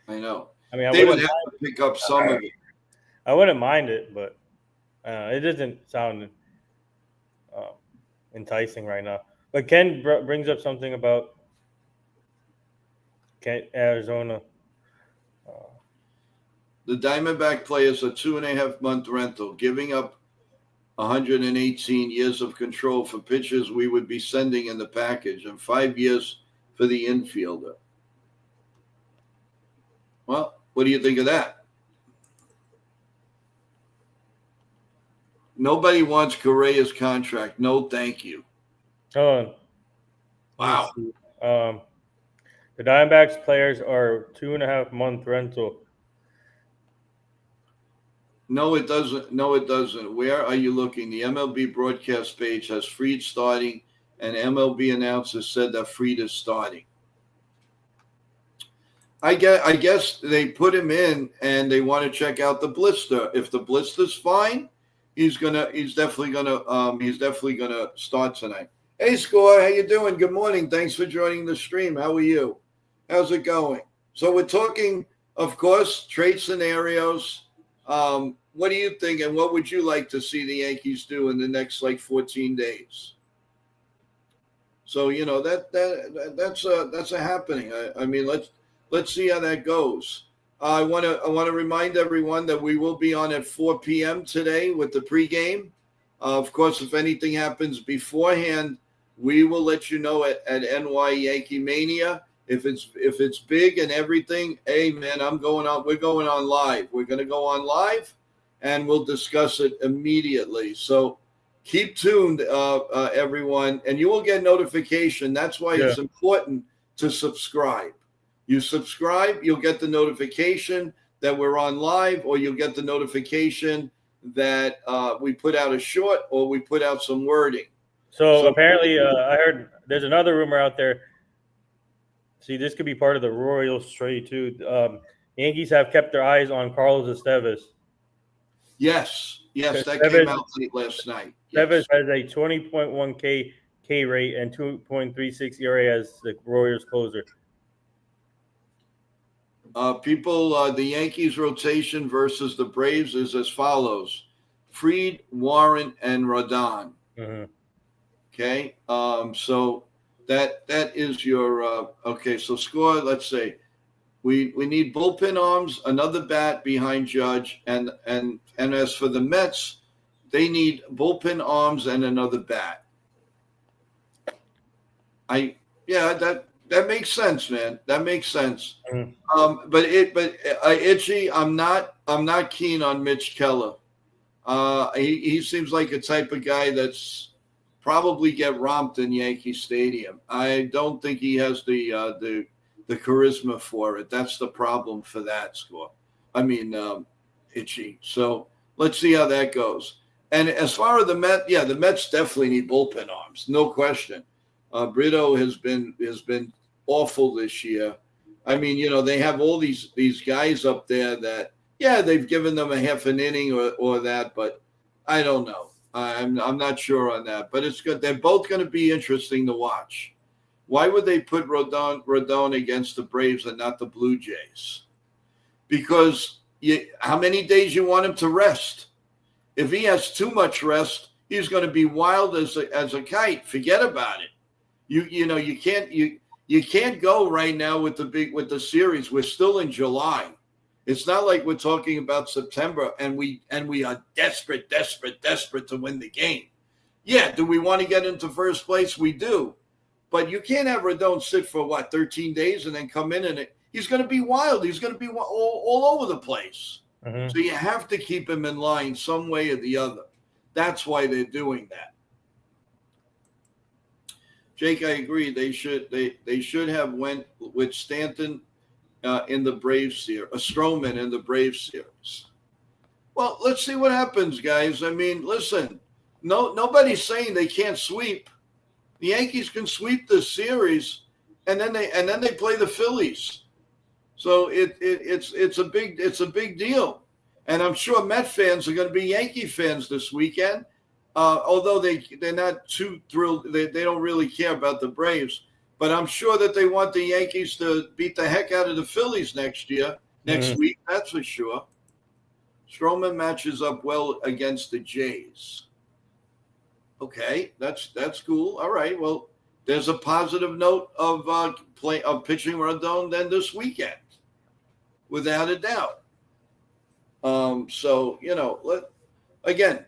I mean, they would have to pick up some of it. I wouldn't mind it, but it doesn't sound enticing right now. But Ken brings up something about Arizona. The Diamondback players a 2.5-month rental, giving up 118 years of control for pitchers we would be sending in the package and 5 years for the infielder. Well, what do you think of that? Nobody wants Correa's contract. No, thank you. Oh, wow. The Diamondbacks players are 2.5-month rental. No, it doesn't. No, it doesn't. Where are you looking? The MLB broadcast page has Fried starting, and MLB announcers said that Fried is starting. I guess they put him in, and they want to check out the blister. If the blister's fine, he's definitely gonna start tonight. Hey, Score, how you doing? Good morning. Thanks for joining the stream. How are you? How's it going? So we're talking, of course, trade scenarios. What do you think, and what would you like to see the Yankees do in the next 14 days? So that's a happening. I mean, let's see how that goes. I want to remind everyone that we will be on at 4 p.m. today with the pregame. Of course, if anything happens beforehand, we will let you know at NY Yankee Mania. If it's big and everything, hey man, we're going on live. We're going to go on live, and we'll discuss it immediately. So keep tuned, everyone, and you will get notification. That's why it's important to subscribe. You subscribe, you'll get the notification that we're on live, or you'll get the notification that we put out a short or we put out some wording. So apparently, I heard there's another rumor out there. See, this could be part of the Royals trade too. Yankees have kept their eyes on Carlos Estevez. Yes, that came out late last night. Estevez has a $20.1K K rate and 2.36 ERA as the Warriors closer. The Yankees rotation versus the Braves is as follows: Fried, Warren, and Rodon. Mm-hmm. Okay, so that is your okay. So score. Let's say we need bullpen arms, another bat behind Judge, and as for the Mets, they need bullpen arms and another bat. That makes sense, man. That makes sense. Mm-hmm. But Itchy, I'm not keen on Mitch Keller. He seems like a type of guy that's probably get romped in Yankee Stadium. I don't think he has the charisma for it. That's the problem for that score. I mean, Itchy. So let's see how that goes. And as far as the Mets, the Mets definitely need bullpen arms, no question. Brito has been awful this year. I mean, they have all these guys up there that, they've given them a half an inning or that, but I don't know. I'm not sure on that, but it's good. They're both going to be interesting to watch. Why would they put Rodon against the Braves and not the Blue Jays? Because how many days you want him to rest? If he has too much rest, he's going to be wild as a kite. Forget about it. You can't go right now with the series. We're still in July. It's not like we're talking about September and we are desperate to win the game. Yeah, do we want to get into first place? We do. But you can't have Rodon sit for 13 days and then come in and he's going to be wild. He's going to be all over the place. Mm-hmm. So you have to keep him in line some way or the other. That's why they're doing that. Jake, I agree. They should have went with Stanton in the Braves series, a Stroman in the Braves series. Well, let's see what happens, guys. I mean, listen, nobody's saying they can't sweep. The Yankees can sweep this series, and then they play the Phillies. So it's a big deal, and I'm sure Met fans are going to be Yankee fans this weekend. Although they're not too thrilled, they don't really care about the Braves. But I'm sure that they want the Yankees to beat the heck out of the Phillies next week. That's for sure. Stroman matches up well against the Jays. Okay, that's cool. All right, well, there's a positive note of pitching Rodon then this weekend, without a doubt. So again,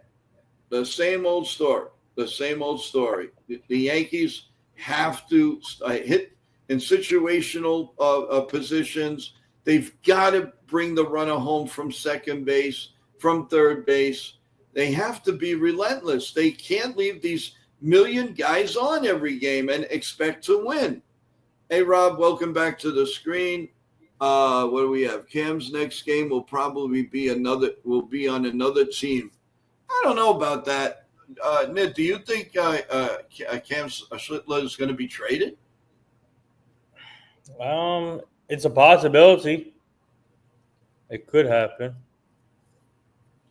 the same old story. The Yankees have to hit in situational positions. They've got to bring the runner home from second base, from third base. They have to be relentless. They can't leave these million guys on every game and expect to win. Hey, Rob, welcome back to the screen. What do we have? Cam's next game will probably be on another team. I don't know about that. Ned, do you think Cam Schlittler is going to be traded? It's a possibility. It could happen.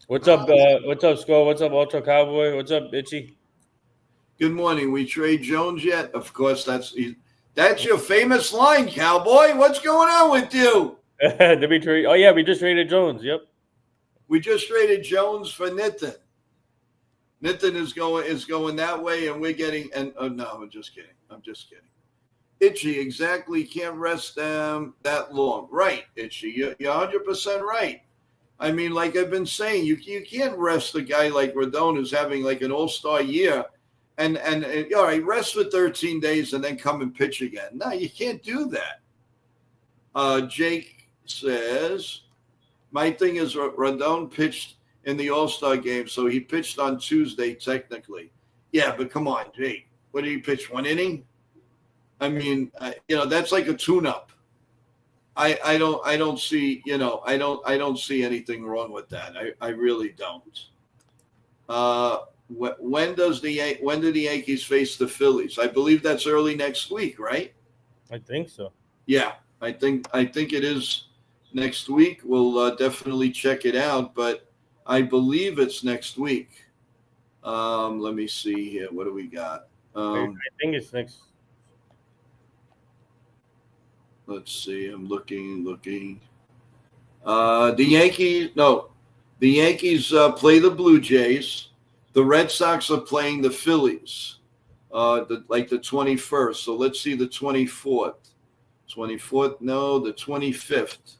What's up? What's up, Skull? What's up, Ultra Cowboy? What's up, Itchy? Good morning. We trade Jones yet? Of course, that's your famous line, Cowboy. What's going on with you? Did we trade? Oh yeah, we just traded Jones. Yep. We just traded Jones for Nitin. Nitin is going that way, and we're getting. And no, I'm just kidding. Itchy, exactly. Can't rest them that long, right? Itchy, you're 100% right. I mean, like I've been saying, you can't rest a guy like Rodon who's having like an all-star year, and all right, rest for 13 days and then come and pitch again. No, you can't do that. Jake says, my thing is Rodon pitched in the All-Star game, so he pitched on Tuesday technically. Yeah, but come on, Jake. What did he pitch? 1 inning? I mean, that's like a tune-up. I don't see anything wrong with that. I really don't. When do the Yankees face the Phillies? I believe that's early next week, right? I think so. Yeah, I think it is next week. We'll definitely check it out, but I believe it's next week. Let me see here. What do we got? I Um, think it's next. let's see. I'm looking. The Yankees. No, the Yankees play the Blue Jays. The Red Sox are playing the Phillies. Like the 21st. So let's see the 24th. 24th. No, the 25th.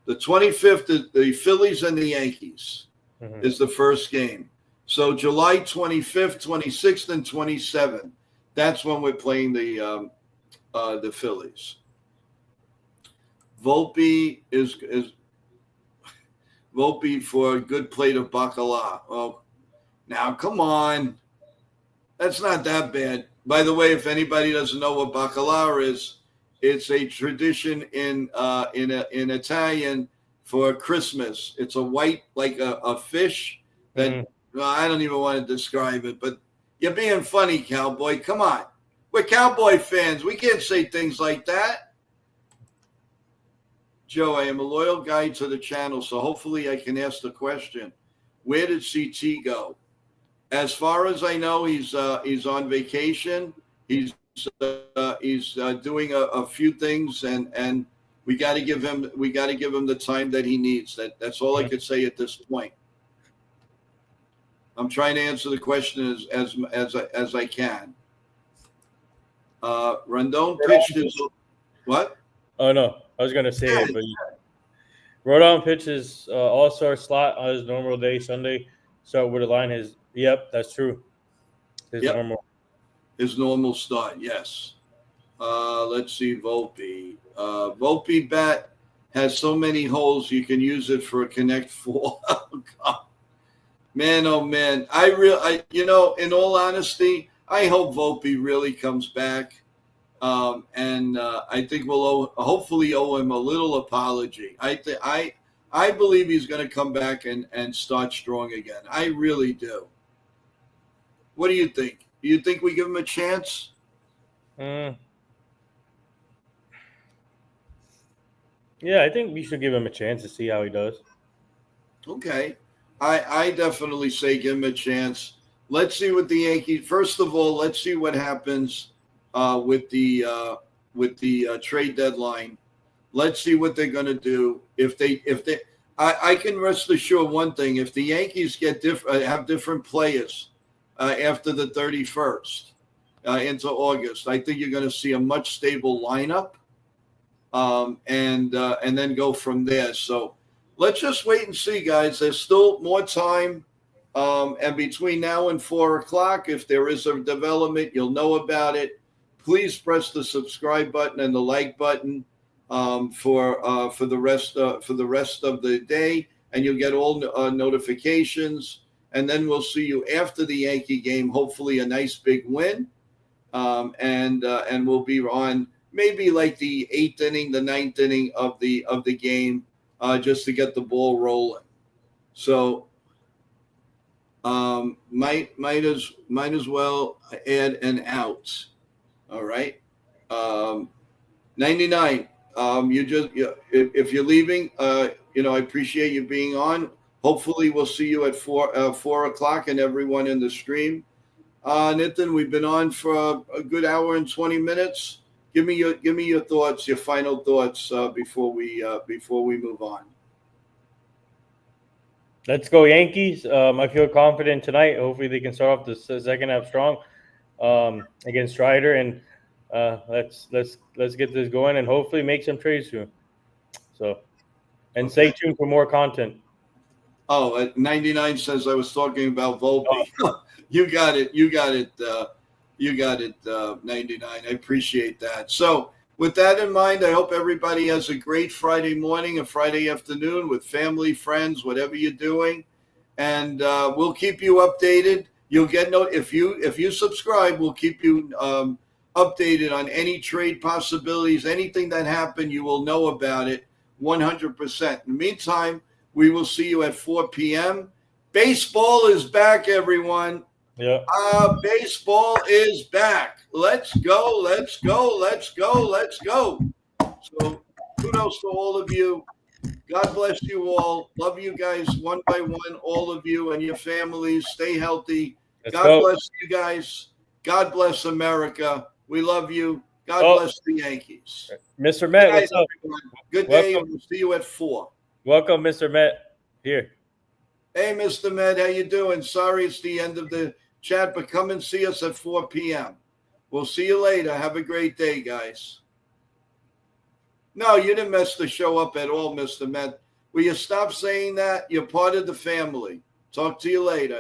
The 25th is the Phillies and the Yankees Mm-hmm. is the first game. So July 25th, 26th, and 27th. That's when we're playing the Phillies. Volpe is Volpe for a good plate of bacala. Oh, now come on, that's not that bad. By the way, if anybody doesn't know what bacala is, it's a tradition in Italian for Christmas. It's a white like a fish that Mm-hmm. well, I don't even want to describe it. But you're being funny, cowboy. Come on, we're cowboy fans. We can't say things like that. Joe, I am a loyal guy to the channel, so hopefully I can ask the question: where did CT go? As far as I know, he's on vacation. He's doing a few things, and we got to give him the time that he needs. That's all I could say at this point. I'm trying to answer the question as I can. Rondon pitched his what? Oh no, I was gonna say it, but Rodon pitches All-Star slot on his normal day, Sunday. So with the line is, yep, that's true. His Yep, normal. his normal start. Yes. Let's see, Volpe. Volpe bat has so many holes you can use it for a Connect Four. Oh, God. Man, oh man, in all honesty, I hope Volpe really comes back, and I think we'll hopefully owe him a little apology. I believe he's going to come back and start strong again. I really do. What do you think? Do you think we give him a chance? Mm. Yeah, I think we should give him a chance to see how he does. Okay. I definitely say give him a chance. Let's see what the Yankees. First of all, let's see what happens with the trade deadline. Let's see what they're going to do. I can rest assured one thing: if the Yankees have different players after the 31st into August, I think you're going to see a much stable lineup, and then go from there. So let's just wait and see, guys. There's still more time. And between now and 4 o'clock, if there is a development, you'll know about it. Please press the subscribe button and the like button for the rest of the day, and you'll get all notifications. And then we'll see you after the Yankee game. Hopefully, a nice big win, and we'll be on maybe like the 8th inning, the 9th inning of the game, just to get the ball rolling. So might as well add an out. All right. 99. If you're leaving, I appreciate you being on. Hopefully, we'll see you at 4 o'clock, and everyone in the stream. Nitin, we've been on for a good hour and 20 minutes. Give me your thoughts, your final thoughts before we move on. Let's go Yankees. I feel confident tonight. Hopefully, they can start off the second half strong against Strider, and let's get this going, and hopefully make some trades soon. So, and stay tuned for more content. Oh, 99 says I was talking about Volpe. Oh. You got it. 99. I appreciate that. So with that in mind, I hope everybody has a great Friday morning, a Friday afternoon with family, friends, whatever you're doing. And we'll keep you updated. You'll get if you subscribe, we'll keep you updated on any trade possibilities, anything that happened, you will know about it 100%. In the meantime, we will see you at 4 p.m. Baseball is back, everyone. Yeah. Baseball is back. Let's go. Let's go. Let's go. Let's go. So kudos to all of you. God bless you all. Love you guys one by one, all of you and your families. Stay healthy. God bless you guys. God bless America. We love you. God bless the Yankees. Mr. Met, what's up? Everyone. Good day, and we'll see you at 4. Welcome, Mr. Met. Here. Hey, Mr. Med, how you doing? Sorry it's the end of the chat, but come and see us at 4 p.m. We'll see you later. Have a great day, guys. No, you didn't mess the show up at all, Mr. Med. Will you stop saying that? You're part of the family. Talk to you later.